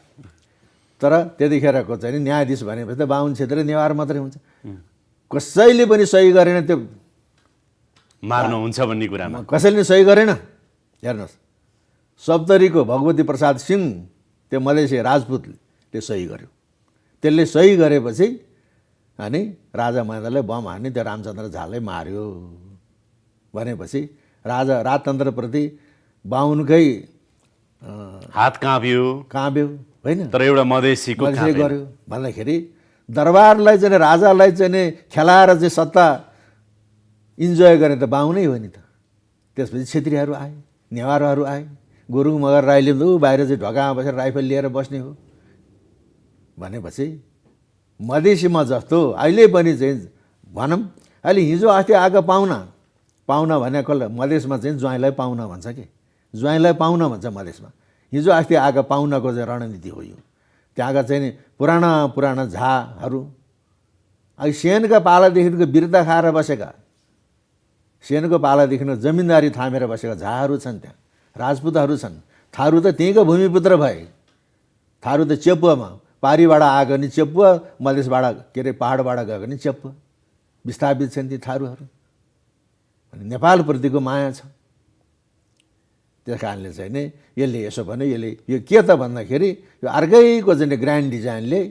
तर त्यतिखेरको चाहिँ न्यायाधीश भनेपछि त बाहुन, क्षेत्र, नेवार मात्रै हुन्छ। कसैले पनि सही गरेन, त्यो मार्न हुन्छ भन्ने कुरामा कसैले सही गरेन। हेर्नुहोस्, सप्तरीको भगवती प्रसाद सिंह त्यो मधेसी राजपुतले सही गर्यो। त्यसले सही गरेपछि अनि राजा महेन्द्रलाई बम हान्ने, त्यो रामचन्द्र झालाई मार्यो भनेपछि राजा राजतन्त्रप्रति बाहुनकै हात काँप्यो होइन? तर एउटा मधेसीको गर्यो भन्दाखेरि दरबारलाई चाहिँ राजालाई चाहिँ खेलाएर चाहिँ सत्ता इन्जोय गर्ने त बाहुनै हो नि त। त्यसपछि क्षेत्रीहरू आए, नेवारहरू आए, गुरुङ, मगर, राई, लिम्बू बाहिर चाहिँ ढोकामा बसेर राइफल लिएर बस्ने हो भनेपछि मधेसीमा जस्तो अहिले पनि चाहिँ भनौँ, अहिले हिजो अस्ति आएको पाहुना भनेको मधेसमा चाहिँ ज्वाइँलाई पाहुना भन्छ कि, ज्वाइँलाई पाहुना भन्छ मधेसमा। हिजो अस्ति आएको पाहुनाको चाहिँ रणनीति हो यो। त्यहाँका चाहिँ पुराना झाहरू अहिले सेनको पालादेखिको बिर्ता खाएर बसेका, सेनको पालादेखि जमिनदारी थामेर बसेका झाहरू छन्, त्यहाँ राजपुतहरू छन्। थारू त त्यहीँको भूमिपुत्र भए। थारू त चेपुवामा पारीबाट आएको नि चेपुवा, मधेसबाट के अरे पहाडबाट गएको नि चेपुवा, विस्थापित छन् ती थारूहरू। अनि नेपालप्रतिको माया छ। त्यस कारणले चाहिँ नि यसले यसो भने यसले यो के त भन्दाखेरि यो अर्कैको चाहिँ ग्रान्ड डिजाइनले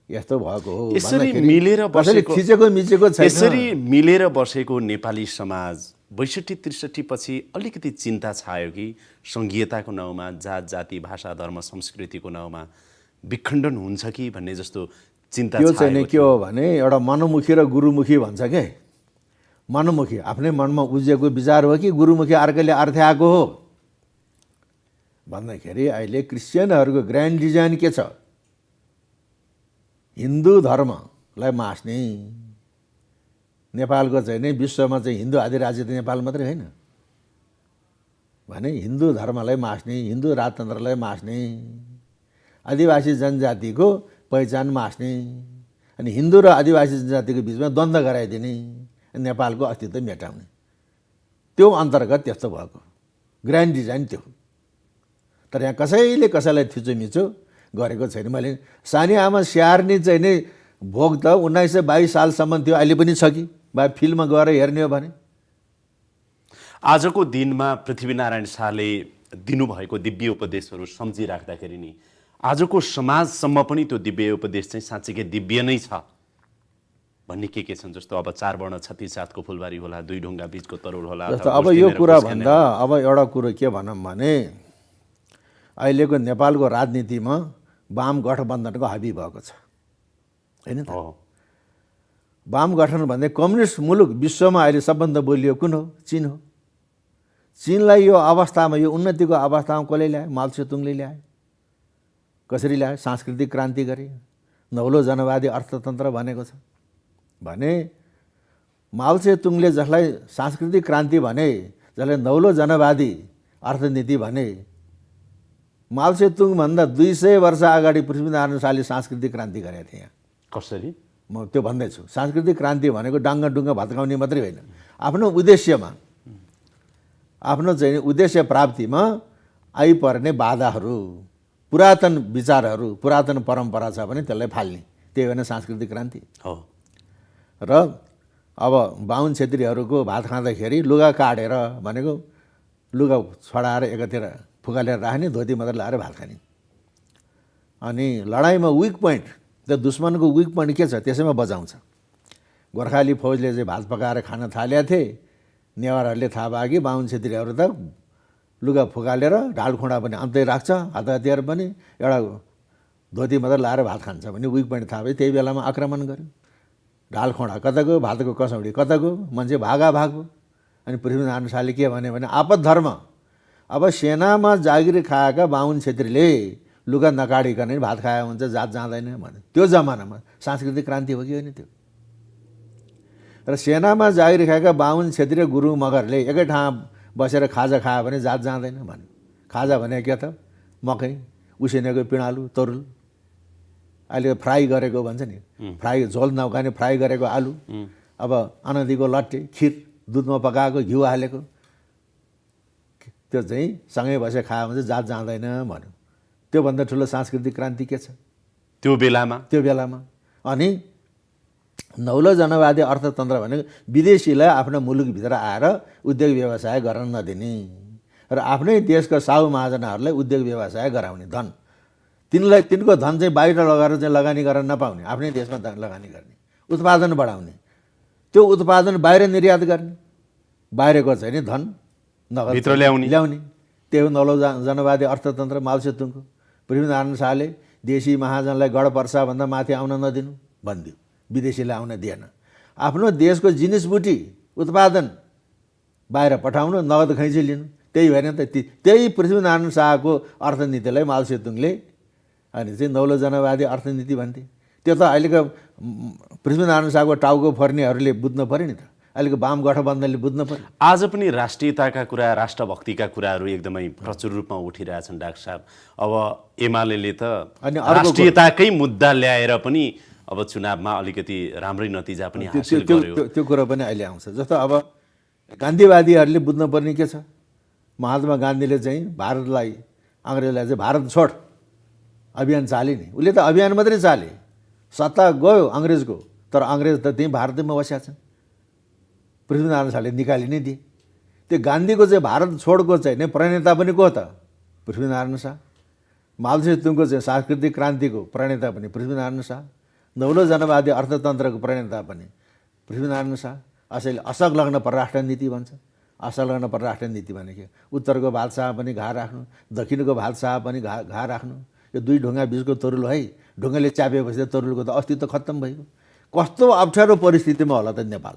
यस्तो भएको हो। यसरी मिलेर बसेको खिचेको मिचेको छैन। यसरी मिलेर बसेको नेपाली समाज 62-63 पछि अलिकति चिन्ता छायो कि सङ्घीयताको नाउँमा जात जाति भाषा धर्म संस्कृतिको नाउँमा विखण्डन हुन्छ कि भन्ने जस्तो चिन्ता त्यो छायो। चाहिँ के हो भने एउटा मनमुखी र गुरुमुखी भन्छ के। मनमुखी आफ्नै मनमा उब्जिएको विचार हो कि गुरुमुखी अर्कैले अर्थ आएको हो भन्दाखेरि अहिले क्रिस्चियनहरूको ग्रान्ड डिजाइन के छ? हिन्दू धर्मलाई मास्ने। नेपालको चाहिँ नै विश्वमा चाहिँ हिन्दू अधिराज्य त नेपाल मात्रै होइन भने हिन्दू धर्मलाई मास्ने, हिन्दू राजतन्त्रलाई मास्ने, आदिवासी जनजातिको पहिचान मास्ने अनि हिन्दू र आदिवासी जनजातिको बिचमा द्वन्द्व गराइदिने, नेपालको अस्तित्व मेटाउने, त्यो अन्तर्गत त्यस्तो भएको ग्रान्ड डिजाइन त्यो। तर यहाँ कसैले कसैलाई थिचोमिचो गरेको छैन। मैले सानी आमा स्याहार्ने चाहिँ नै भोग त 1922 सालसम्म थियो, अहिले पनि छ कि बा फिल्ममा गएर हेर्ने हो भने। आजको दिनमा पृथ्वीनारायण शाहले दिनुभएको दिव्य उपदेशहरू सम्झिराख्दाखेरि नि आजको समाजसम्म पनि त्यो दिव्य उपदेश चाहिँ साँच्चीकै दिव्य नै छ भन्ने के छन्? जस्तो अब 4 वर्ण 36 फुलबारी होला, 2 ढुङ्गा बीचको तरुल होला। जस्तो अब यो कुरा भन्दा अब एउटा कुरो के भनौँ भने अहिलेको नेपालको राजनीतिमा वाम गठबन्धनको हाबी भएको छ होइन त? वाम गठबन्धन भन्दै कम्युनिस्ट मुलुक विश्वमा अहिले सबभन्दा बलियो कुन हो? चीन हो। चीनलाई यो अवस्थामा, यो उन्नतिको अवस्थामा कसले ल्यायो? माओ त्से-तुङले ल्यायो। कसरी ल्यायो? सांस्कृतिक क्रान्ति गरे, नौलो जनवादी अर्थतन्त्र भनेको छ भने माओ त्से-तुङले जसलाई सांस्कृतिक क्रान्ति भने, जसलाई नौलो जनवादी अर्थनीति भने, माओ त्से-तुङ भन्दा 200 वर्ष अगाडि पृथ्वीनारायण शाहले सांस्कृतिक क्रान्ति गरेका थिए। यहाँ कसरी? म त्यो भन्दैछु। सांस्कृतिक क्रान्ति भनेको डाङ्गा डुङ्गा भत्काउने मात्रै होइन, आफ्नो उद्देश्यमा, आफ्नो चाहिँ उद्देश्य प्राप्तिमा आइपर्ने बाधाहरू, पुरातन विचारहरू, पुरातन परम्परा छ भने त्यसलाई फाल्ने, त्यही होइन सांस्कृतिक क्रान्ति हो। र अब बाहुन छेत्रीहरूको भात खाँदाखेरि लुगा काटेर भनेको लुगा छडाएर एकतिर फुकालेर राख्ने, धोती मात्रै लाएर भात खाने। अनि लडाइँमा विक पोइन्ट, त्यो दुश्मनको विक पोइन्ट के छ त्यसैमा बचाउँछ। गोर्खाली फौजले चाहिँ भात पकाएर खान थालेका थिए, नेवारहरूले थाहा पाए कि बाहुन छेत्रीहरू त लुगा फुकालेर ढाल खुँडा पनि अन्तै राख्छ, हात हतियार पनि, एउटा धोती मात्रै लाएर भात खान्छ भने विक पोइन्ट थाहा भयो। त्यही बेलामा आक्रमण गर्यो। ढाल खुँडा कताको, भातको कसौडी कताको, मान्छे भागा भागो। अनि पृथ्वीनारायण शाहले के भने आपद धर्म। अब सेनामा जागिर खाएका बाहुन छेत्रीले लुगा नकाडिकन भात खायो हुन्छ, जात जाँदैन भने त्यो जमानामा सांस्कृतिक क्रान्ति हो कि होइन त्यो? र सेनामा जागिर खाएका बाहुन छेत्री र गुरुङ मगरले एकै ठाउँ बसेर खाजा खायो भने जात जाँदैन भने। खाजा भने के त? मकै, उसिनेको पिँडालु, तरुल, अहिले फ्राई गरेको भन्छ नि, फ्राई झोल नउकाने फ्राई गरेको आलु, अब अनदीको लट्टे, खिर, दुधमा पकाएको, घिउ हालेको, त्यो चाहिँ सँगै बसेर खायो भने जात जाँदैन भन्यो। त्योभन्दा ठुलो सांस्कृतिक क्रान्ति के छ त्यो बेलामा? त्यो बेलामा अनि नौलो जनवादी अर्थतन्त्र भनेको विदेशीलाई आफ्नो मुलुकभित्र आएर उद्योग व्यवसाय गर्न नदिने र आफ्नै देशका साहु महाजनहरूलाई उद्योग व्यवसाय गराउने, धन तिनको धन चाहिँ बाहिर लगेर चाहिँ लगानी गर्न नपाउने, आफ्नै देशमा लगानी गर्ने, उत्पादन बढाउने, त्यो उत्पादन बाहिर निर्यात गर्ने, बाहिरको चाहिँ नि धन नगद भित्र ल्याउने। त्यही हो नौलो जनवादी अर्थतन्त्र माओ त्से-तुङको। पृथ्वीनारायण शाहले देशी महाजनलाई गढ पर्साभन्दा माथि आउन नदिनु भनिदियो, विदेशीलाई आउन दिएन। आफ्नो देशको जिनिस बुटी उत्पादन बाहिर पठाउनु, नगद खैँची लिनु, त्यही भएन त? त्यही पृथ्वीनारायण शाहको अर्थनीतिलाई माओ त्से-तुङले अनि चाहिँ नौलो जनवादी अर्थनीति भन्थे। त्यो त अहिलेको पृथ्वीनारायण शाहको टाउको फर्नेहरूले बुझ्नु पऱ्यो नि त, अहिलेको वाम गठबन्धनले बुझ्नु पऱ्यो। आज पनि राष्ट्रियताका कुरा, राष्ट्रभक्तिका कुराहरू एकदमै प्रचुर रूपमा उठिरहेछन् डाक्टर साहब। अब एमाले त राष्ट्रियताकै मुद्दा ल्याएर पनि अब चुनावमा अलिकति राम्रै नतिजा पनि हासिल गर्यो। त्यो कुरो पनि अहिले आउँछ। जस्तो अब गान्धीवादीहरूले बुझ्नुपर्ने के छ? महात्मा गान्धीले चाहिँ भारतलाई, अङ्ग्रेजलाई चाहिँ भारत छोड अभियान चाले नि। उसले त अभियान मात्रै चाले, सत्ता गयो अङ्ग्रेजको, तर अङ्ग्रेज त त्यहीँ भारतमा बसेका छन्। पृथ्वीनारायण शाहले निकालि नै दिए। त्यो गान्धीको चाहिँ भारत छोडको चाहिँ नै प्रणेता पनि को त? पृथ्वीनारायण शाह। माओ त्से-तुङको चाहिँ सांस्कृतिक क्रान्तिको प्रणेता पनि पृथ्वीनारायण शाह। नौलो जनवादी अर्थतन्त्रको प्रणेता पनि पृथ्वीनारायण शाह। असैले असंलग्न परराष्ट्र नीति भन्छ। असंलग्न परराष्ट्र नीति भनेको उत्तरको बादशाह पनि घा राख्नु, दक्षिणको बादशाह पनि घा राख्नु। यो 2 ढुङ्गा बिचको तरुल है, ढुङ्गाले च्यापेपछि तरुलको त अस्तित्व खत्तम भइगयो। कस्तो अप्ठ्यारो परिस्थितिमा होला त नेपाल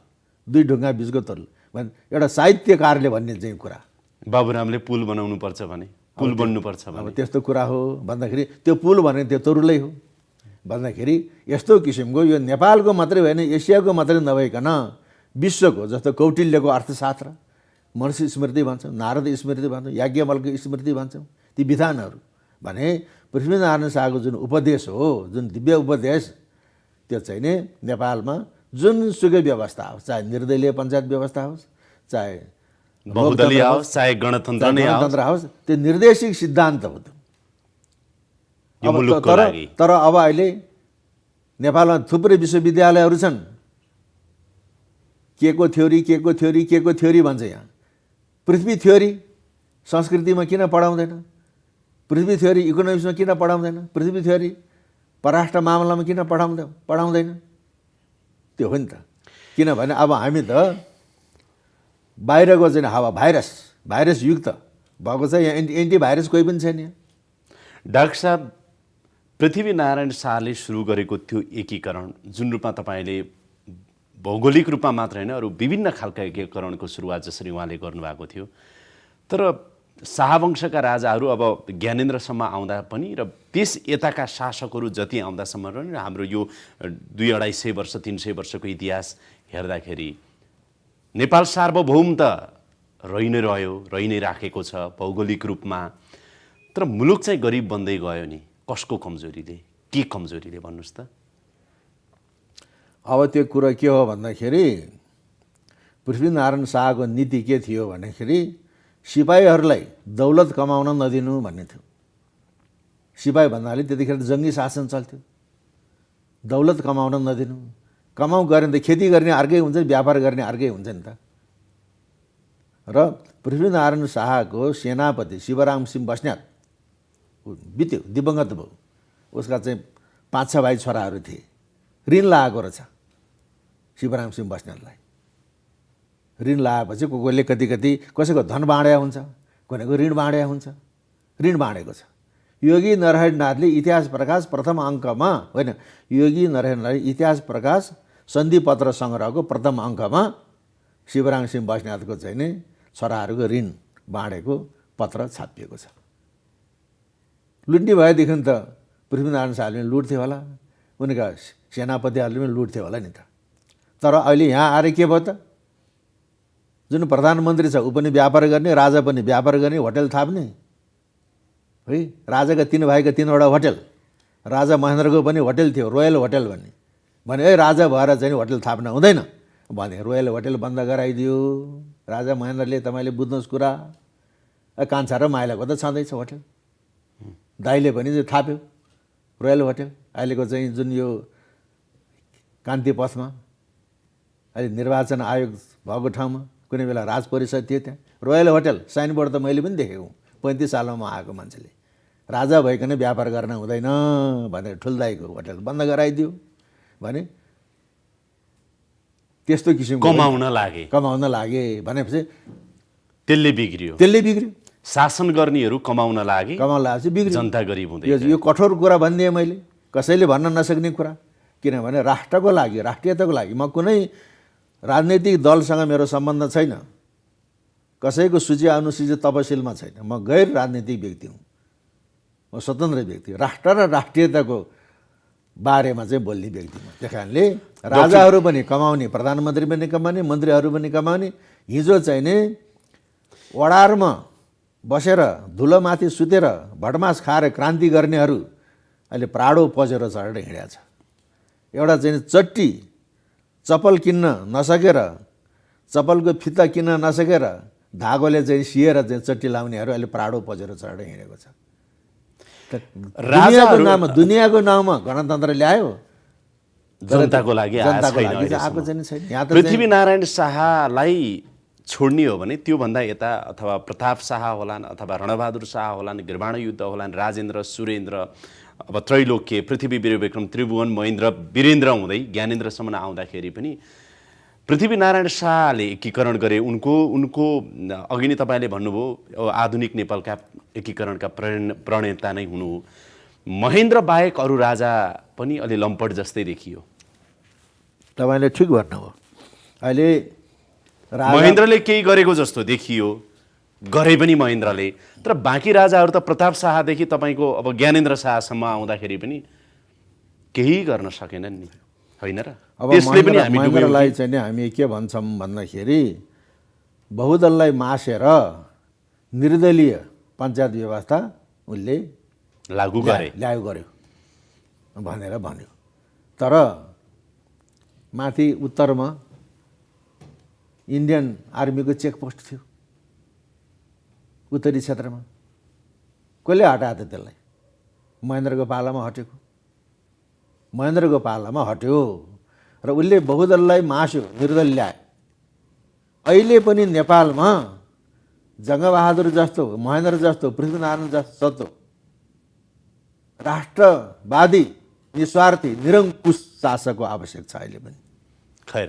दुई ढुङ्गा बिचको तरुल भने एउटा साहित्यकारले भन्ने चाहिँ कुरा। बाबुरामले पुल बनाउनु पर्छ भने पुल बन्नुपर्छ अब भने त्यस्तो कुरा हो भन्दाखेरि त्यो पुल भने त्यो तरुलै हो भन्दाखेरि यस्तो किसिमको यो नेपालको मात्रै होइन एसियाको मात्रै नभइकन विश्वको जस्तो कौटिल्यको अर्थशास्त्र, मनुष्य स्मृति भन्छौँ, नारद स्मृति भन्छौँ, याज्ञवल्क्य स्मृति भन्छौँ, ती विधानहरू भने पृथ्वीनारायण शाहको जुन उपदेश हो, जुन दिव्य उपदेश, त्यो चाहिँ नि नेपालमा जुनसुकै व्यवस्था होस्, चाहे निर्दलीय पञ्चायत व्यवस्था होस्, चाहे बहुदलीय होस्, चाहे गणतन्त्र नै होस्, गणतन्त्र होस्, त्यो निर्देशिक सिद्धान्त हो त्यो। यो मुलुकको लागि। तर अब अहिले नेपालमा थुप्रै विश्वविद्यालयहरू छन्, के को थ्योरी भन्छ। यहाँ पृथ्वी थ्योरी संस्कृतिमा किन पढाउँदैन, पृथ्वी थ्योरी इकोनोमिक्समा किन पढाउँदैन, पृथ्वी थ्योरी परराष्ट्र मामलामा किन पढाउँदैन, त्यो हो नि त। किनभने अब हामी त बाहिरको चाहिँ हावा भाइरस युक्त भएको छ, यहाँ एन्टिभाइरस कोही पनि छैन यहाँ। डाक्टर साहब, पृथ्वीनारायण शाहले सुरु गरेको त्यो एकीकरण जुन रूपमा तपाईँले भौगोलिक रूपमा मात्र होइन अरू विभिन्न खालका एकीकरणको सुरुवात जसरी उहाँले गर्नुभएको थियो, तर शाहवंशका राजाहरू अब ज्ञानेन्द्रसम्म आउँदा पनि र त्यस यताका शासकहरू जति आउँदासम्म र हाम्रो यो 200-250 वर्ष 300 वर्षको इतिहास हेर्दाखेरि नेपाल सार्वभौम त रहि नै रह्यो, रहि नै राखेको छ भौगोलिक रूपमा, तर मुलुक चाहिँ गरिब बन्दै गयो नि। कसको कमजोरीले, के कमजोरीले भन्नुहोस् त? अब त्यो कुरा के हो भन्दाखेरि पृथ्वीनारायण शाहको नीति के थियो भन्दाखेरि सिपाहीहरूलाई दौलत कमाउन नदिनु भन्ने थियो। सिपाही भन्नाले त्यतिखेर जङ्गी शासन चल्थ्यो, दौलत कमाउन नदिनु। कमाउ गर्ने त खेती गर्ने अर्कै हुन्छ, व्यापार गर्ने अर्कै हुन्छ नि त। र पृथ्वीनारायण शाहको सेनापति शिवराम सिंह बस्नेत बित्यो, दिवंगत भयो। उसका चाहिँ 5-6 भाइ छोराहरू थिए। ऋण लागेको रहेछ शिवराम सिंह बस्नेतलाई। ऋण लगाएपछि कोहीले कति कसैको धन बाँड्या हुन्छ, कसैको ऋण बाँड्या हुन्छ, ऋण बाँडेको छ। योगी नरहरिनाथले इतिहास प्रकाश प्रथम अङ्कमा होइन, योगी नरहरिनाथले इतिहास प्रकाश सन्धिपत्र सङ्ग्रहको प्रथम अङ्कमा शिवराम सिंह बस्नेतको चाहिँ नि छोराहरूको ऋण बाँडेको पत्र छापिएको छ। लुट्ने भएदेखि त पृथ्वीनारायण शाहले लुट्थ्यो होला, उनका सेनापतिहरूले पनि लुट्थ्यो होला नि त। तर अहिले यहाँ आएर के भयो त, जुन प्रधानमन्त्री छ ऊ पनि व्यापार गर्ने, राजा पनि व्यापार गर्ने, होटल थाप्ने है। राजाका 3 भाइका 3वटा होटल, राजा महेन्द्रको पनि होटल थियो, रोयल होटल भने ए राजा भएर चाहिँ होटल थाप्न हुँदैन भने रोयल होटल बन्द गराइदियो राजा महेन्द्रले। तपाईँले बुझ्नुहोस् कुरा, कान्छा र माइलाको त छँदैछ होटल, दाइले पनि चाहिँ थाप्यो रोयल होटल। अहिलेको चाहिँ जुन यो कान्ति पथमा अहिले निर्वाचन आयोग भएको ठाउँमा कुनै बेला राज परिषद थियो, त्यहाँ रोयल होटल साइनबोर्ड त मैले पनि देखेको। 35 सालमा आएको मान्छेले राजा भइकन व्यापार गर्न हुँदैन भनेर ठुल्दाईको होटल बन्द गराइदियो भने त्यस्तो किसिमको कमाउन लागे भनेपछि त्यसले बिग्रियो। शासन गर्नेहरू कमाउन लागेपछि बिग्रियो, जनता गरिब हुँदै। यो कठोर कुरा भनिदिएँ मैले, कसैले भन्न नसक्ने कुरा। किनभने राष्ट्रको लागि, राष्ट्रियताको लागि म कुनै राजनैतिक दलसँग मेरो सम्बन्ध छैन, कसैको सूची अनुसूची तपसिलमा छैन। म गैर राजनैतिक व्यक्ति हुँ, म स्वतन्त्र व्यक्ति, राष्ट्र र राष्ट्रियताको बारेमा चाहिँ बोल्ने व्यक्ति हुँ। त्यस कारणले राजाहरू पनि कमाउने, प्रधानमन्त्री पनि कमाउने, मन्त्रीहरू पनि कमाउने। हिजो चाहिँ नि वडारमा बसेर धुलोमाथि सुतेर भटमास खाएर क्रान्ति गर्नेहरू अहिले प्राडो पजेर चढेर हिँडेको छ। एउटा चाहिँ चट्टी चप्पल किन्न नसकेर, चप्पलको फित्ता किन्न नसकेर धागोले चाहिँ सिएर चाहिँ चट्टी लाउनेहरू अहिले प्राडो पजेर चढेर हिँडेको छ। दुनियाँको नाउँमा गणतन्त्र ल्यायो, जनताको लागि आएको चाहिँ छैन। पृथ्वीनारायण शाहलाई छोड्ने हो भने त्योभन्दा यता अथवा प्रताप शाह होलान्, अथवा रणबहादुर शाह होलान्, गिरबाण युद्ध होलान्, राजेन्द्र, सुरेन्द्र, अब त्रैलोक्य, पृथ्वी वीरविक्रम, त्रिभुवन, महेन्द्र, वीरेन्द्र हुँदै ज्ञानेन्द्रसम्म आउँदाखेरि पनि पृथ्वीनारायण शाहले एकीकरण गरे। उनको अघि नै तपाईँले भन्नुभयो आधुनिक नेपालका एकीकरणका प्रणेता नै हुनु। महेन्द्र बाहेक अरू राजा पनि अलि लम्पट जस्तै देखियो। तपाईँले ठिक भन्नुभयो। अहिले महेन्द्रले केही गरेको जस्तो देखियो, गरे पनि महेन्द्रले। तर बाँकी राजाहरू त प्रताप शाहदेखि तपाईँको अब ज्ञानेन्द्र शाहसम्म आउँदाखेरि पनि केही गर्न सकेनन् नि, होइन र? अब त्यसले पनि हामी महेन्द्रलाई चाहिँ नि हामी के भन्छौँ भन्दाखेरि बहुदललाई मासेर निर्दलीय पञ्चायत व्यवस्था उसले लागू गर्यो भनेर भन्यो। तर माथि उत्तरमा इन्डियन आर्मीको चेकपोस्ट थियो उत्तरी क्षेत्रमा, कसले हटाएको थियो त्यसलाई? महेन्द्रको पालामा हटेको, महेन्द्रको पालामा हट्यो र उसले बहुदललाई मास्यो, निर्दल ल्यायो। अहिले पनि नेपालमा जङ्गबहादुर जस्तो, महेन्द्र जस्तो, पृथ्वीनारायण जस्तो राष्ट्रवादी, निस्वार्थी, निरङ्कुश शासकको आवश्यक छ अहिले पनि। खैर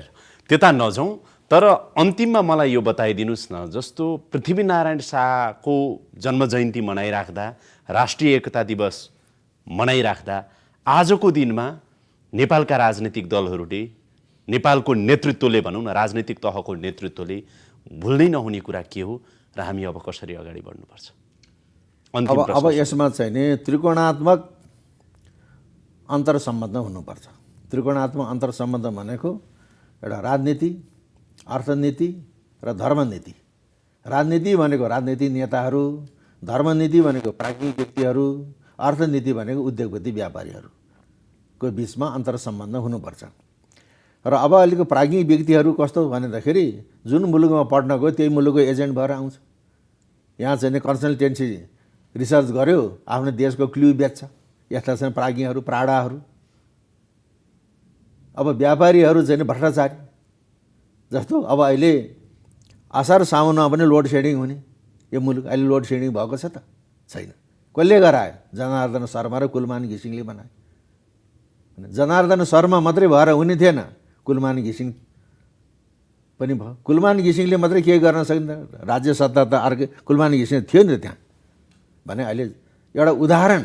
त्यता नजाउँ, तर अन्तिममा मलाई यो बताइदिनुहोस् न, जस्तो पृथ्वीनारायण शाहको जन्म जयन्ती मनाइराख्दा, राष्ट्रिय एकता दिवस मनाइराख्दा आजको दिनमा नेपालका राजनीतिक दलहरूले, नेपालको नेतृत्वले भनौँ न, राजनीतिक तहको नेतृत्वले भुल्नै नहुने कुरा के हो र हामी अब कसरी अगाडि बढ्नुपर्छ? अब यसमा चाहिँ नि त्रिकोणात्मक अन्तर्सम्बन्ध हुनुपर्छ। त्रिकोणात्मक अन्तर्सम्बन्ध भनेको एउटा राजनीति, अर्थनीति र धर्मनीति। राजनीति भनेको राजनीतिक नेताहरू, धर्मनीति भनेको प्राज्ञिक व्यक्तिहरू, अर्थनीति भनेको उद्योगपति व्यापारीहरूको बिचमा अन्तर्सम्बन्ध हुनुपर्छ। र अब अहिलेको प्राज्ञिक व्यक्तिहरू कस्तो भनेदाखेरि जुन मुलुकमा पढ्न गयो त्यही मुलुकको एजेन्ट भएर आउँछ। यहाँ चाहिँ कन्सल्टेन्सी रिसर्च गर्यो, आफ्नो देशको क्ल्यु बेच्छ। यस्ता छन् प्राज्ञहरू, प्राडाहरू। अब व्यापारीहरू चाहिँ भ्रष्टाचारी जस्तो अब अहिले असार साउनमा पनि लोड सेडिङ हुने यो मुलुक। अहिले लोड सेडिङ भएको छ त? छैन। कसले गरायो? जनार्दन शर्मा र कुलमान घिसिङले बनाए। जनार्दन शर्मा मात्रै भएर हुने थिएन, कुलमान घिसिङ पनि भयो। कुलमान घिसिङले मात्रै केही गर्न सकिँदैन, राज्य सत्ता त अर्कै कुलमान घिसिङ थियो नि त्यहाँ भने। अहिले एउटा उदाहरण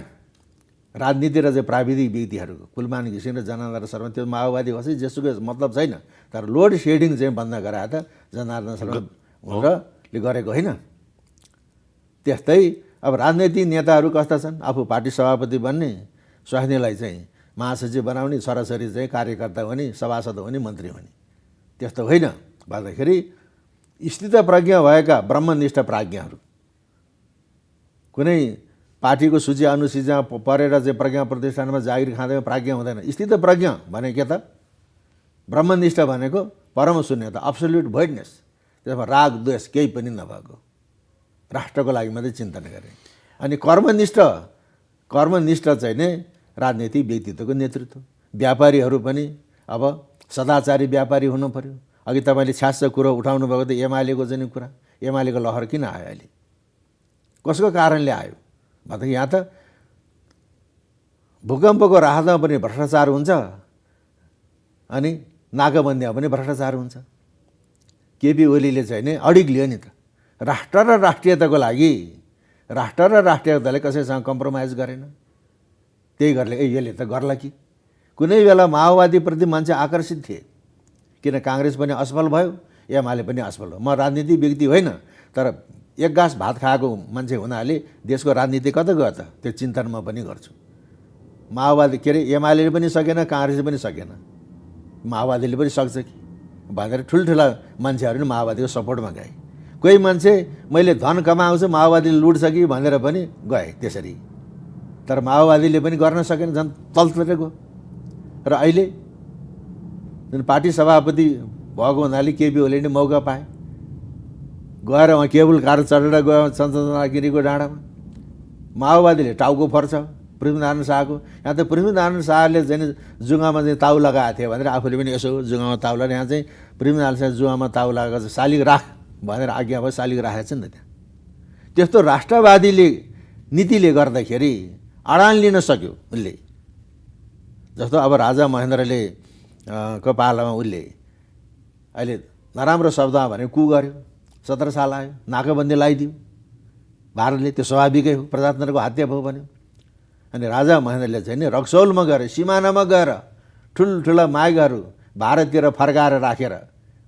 राजनीति र चाहिँ प्राविधिक व्यक्तिहरूको कुलमान घिसिङ र जनार्दन शर्मा, त्यो माओवादी होस् जेसुकै मतलब छैन, तर लोड सेडिङ चाहिँ बन्द गराए त जनार्दन शर्माले गरेको होइन। त्यस्तै अब राजनीतिक नेताहरू कस्ता छन्? आफू पार्टी सभापति बन्ने, स्वास्नीलाई चाहिँ महासचिव बनाउने, छोराछोरी चाहिँ कार्यकर्ता हुने, सभासद हुने, मन्त्री हुने। त्यस्तो होइन भन्दाखेरि स्थित प्रज्ञा भएका ब्रह्मनिष्ठ प्राज्ञहरू, कुनै पार्टीको सूची अनुसूचीमा परेर चाहिँ प्रज्ञा प्रतिष्ठानमा जागिर खाँदै प्राज्ञा हुँदैन। स्थित प्रज्ञा भने के त? ब्रह्मनिष्ठ भनेको परम शून्यता, अब्सोल्युट भोइडनेस। त्यसमा राग द्वेष केही पनि नभएको, राष्ट्रको लागि मात्रै चिन्तन गर्ने। अनि कर्मनिष्ठ चाहिँ नै राजनीतिक व्यक्तित्वको नेतृत्व। व्यापारीहरू पनि अब सदाचारी व्यापारी हुनु पर्यो। अघि तपाईँले छ्यास कुरो उठाउनु भएको त एमालेको चाहिँ कुरा। एमालेको लहर किन आयो अहिले? कसको कारणले आयो भन्दा यहाँ त भूकम्पको राहतमा पनि भ्रष्टाचार हुन्छ, अनि नाकाबन्दीमा पनि भ्रष्टाचार हुन्छ। केपी ओलीले चाहिँ नि अडिग लियो नि त। राष्ट्र र राष्ट्रियताको लागि राष्ट्र र राष्ट्रियताले कसैसँग कम्प्रोमाइज गरेन। त्यही गरेर यसले त गर्ला कि? कुनै बेला माओवादीप्रति मान्छे आकर्षित थिए, किन काङ्ग्रेस पनि असफल भयो, एमाले पनि असफल भयो। म राजनीतिक व्यक्ति होइन, तर एक गाँस भात खाएको मान्छे हुनाले देशको राजनीति कता गयो त त्यो चिन्तन म पनि गर्छु। माओवादी के अरे एमाले पनि सकेन, काङ्ग्रेसले पनि सकेन, माओवादीले पनि सक्छ कि भनेर ठुल्ठुला मान्छेहरू नि माओवादीको सपोर्टमा गए। कोही मान्छे मैले धन कमाउँछु माओवादीले लुट्छ कि भनेर पनि गए त्यसरी, तर माओवादीले पनि गर्न सकेन, झन् तलतल गयो। र अहिले जुन पार्टी सभापति भएको हुनाले केपी ओलीले मौका पाए, गएर उहाँ केबुल कार चढेर गयो चन्द्रगिरीको डाँडामा। माओवादीले टाउको फर्छ पृथ्वीनारायण शाहको। यहाँ त पृथ्वीनारायण शाहले चाहिँ जुङ्गामा चाहिँ ताउ लगाएको थियो भनेर आफूले पनि यसो जुङ्गामा ताउ लगाएर, यहाँ चाहिँ पृथ्वीनारायण शाह जुङ्गामा ताउ लगाएको छ, शालिग राख भनेर आज्ञा भयो, शालिग राखेको छ नि त त्यहाँ। त्यस्तो राष्ट्रवादीले नीतिले गर्दाखेरि अडान लिन सक्यो उसले। जस्तो अब राजा महेन्द्रले को पालामा उसले अहिले नराम्रो शब्दमा भने कु गर्यो, 17 साल आयो, नाकाबन्दी लगाइदियो भारतले, त्यो स्वाभाविकै हो, प्रजातन्त्रको हत्या भयो भन्यो। अनि राजा महेन्द्रले चाहिँ नि रक्सौलमा गएर, सिमानामा गएर ठुल्ठुला माइकहरू भारततिर फर्काएर राखेर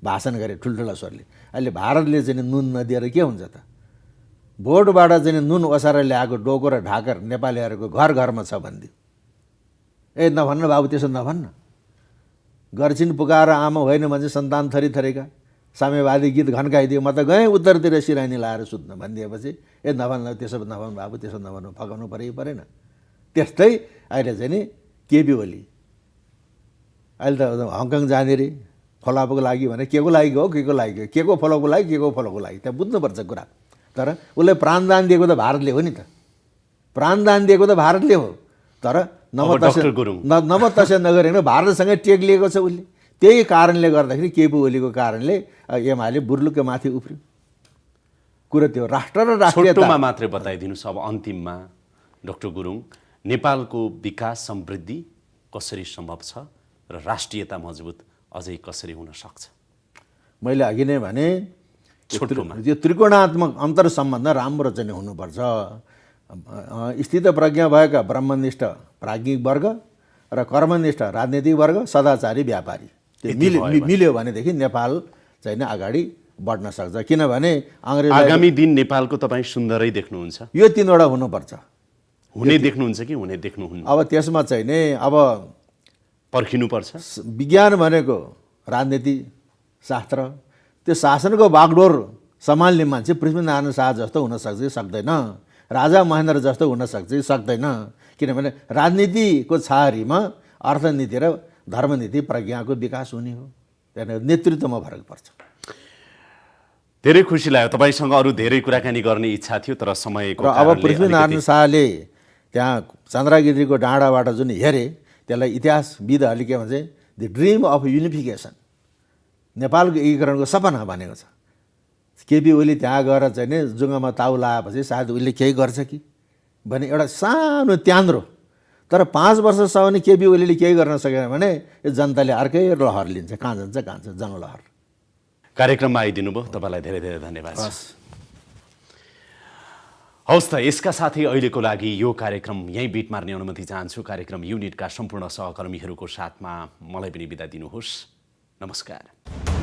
भाषण गरे ठुल्ठुला स्वरले। अहिले भारतले चाहिँ नुन नदिएर के हुन्छ त? बोर्डबाट चाहिँ नुन ओसारेर ल्याएको डोको र ढाकर नेपालीहरूको घर घरमा छ भनिदियो। ए नभन्न बाबु, त्यसो नभन्न। गर्छिन् पुकार आमा होइन भने सन्तान थरी थरीका, साम्यवादी गीत घन्काइदियो, म त गएँ उत्तरतिर सिरानी लाएर सुत्न भनिदिएपछि ए नभन्न, त्यसो नभन्नु बाबु, त्यसो नभन्नु, फकाउनु परेन। त्यस्तै अहिले चाहिँ नि केपी ओली अहिले त हङकङ जाने रे फलोअपको लागि भने के को लागि हो, के को लागि हो, के को फलोको लागि, के को फलोको लागि, त्यहाँ बुझ्नुपर्छ कुरा। तर उसले प्राणदान दिएको त भारतले हो नि त, प्राणदान दिएको त भारतले हो। तर नमतस्य नगरेर भारतसँगै टेक लिएको छ उसले। त्यही कारणले गर्दाखेरि केपी ओलीको कारणले एमाले बुर्लुक्क माथि उफ्रियो। कुरो त्यो राष्ट्र र राष्ट्रियतामा मात्रै बताइदिनुहोस्। अब अन्तिममा डाक्टर गुरुङ, नेपालको विकास समृद्धि कसरी सम्भव छ र राष्ट्रियता मजबुत अझै कसरी हुन सक्छ? मैले अघि नै भने यो त्रिकोणात्मक अन्तर सम्बन्ध राम्रो चाहिँ हुनुपर्छ। स्थित प्रज्ञा भएका ब्रह्मनिष्ठ प्राज्ञिक वर्ग र कर्मनिष्ठ राजनीतिक वर्ग, सदाचारी व्यापारी, मिल्यो भनेदेखि नेपाल चाहिँ अगाडि बढ्न सक्छ। किनभने आगामी दिन नेपालको तपाईँ सुन्दरै देख्नुहुन्छ? यो तीनवटा हुनुपर्छ। हुने देख्नुहुन्छ कि हुने देख्नुहुन्न? अब त्यसमा चाहिँ नि अब पर्खिनुपर्छ। विज्ञान भनेको राजनीति शास्त्र, त्यो शासनको बागडोर सम्हाल्ने मान्छे पृथ्वीनारायण शाह जस्तो हुन सक्छ कि सक्दैन, राजा महेन्द्र जस्तो हुन सक्छ कि सक्दैन। किनभने राजनीतिको छाहारीमा अर्थनीति र धर्मनीति प्रज्ञाको विकास हुने हो। त्यहाँनिर नेतृत्वमा फरक पर्छ। धेरै खुसी लाग्यो। तपाईँसँग अरू धेरै कुराकानी गर्ने इच्छा थियो, तर समयको र अब पृथ्वीनारायण शाहले त्यहाँ चन्द्रगिरीको डाँडाबाट जुन हेरे, त्यसलाई इतिहासविदहरूले के भन्छ, द ड्रिम अफ युनिफिकेसन, नेपालको एकीकरणको सपना भनेको छ। केपी ओली त्यहाँ गएर चाहिँ नि जुङ्गामा ताउ लाएपछि सायद उसले केही गर्छ कि भने एउटा सानो त्यान्द्रो। तर 5 वर्षसम्म नि केपी ओलीले केही गर्न सकेन भने यो जनताले अर्कै लहर लिन्छ। कहाँ जान्छ जनलहर। कार्यक्रममा आइदिनु भयो, तपाईँलाई धेरै धेरै धन्यवाद। हवस् त, यसका साथै अहिलेको लागि यो कार्यक्रम यहीँ बिट मार्ने अनुमति चाहन्छु। कार्यक्रम युनिटका सम्पूर्ण सहकर्मीहरूको साथमा मलाई पनि बिदा दिनुहोस्। नमस्कार।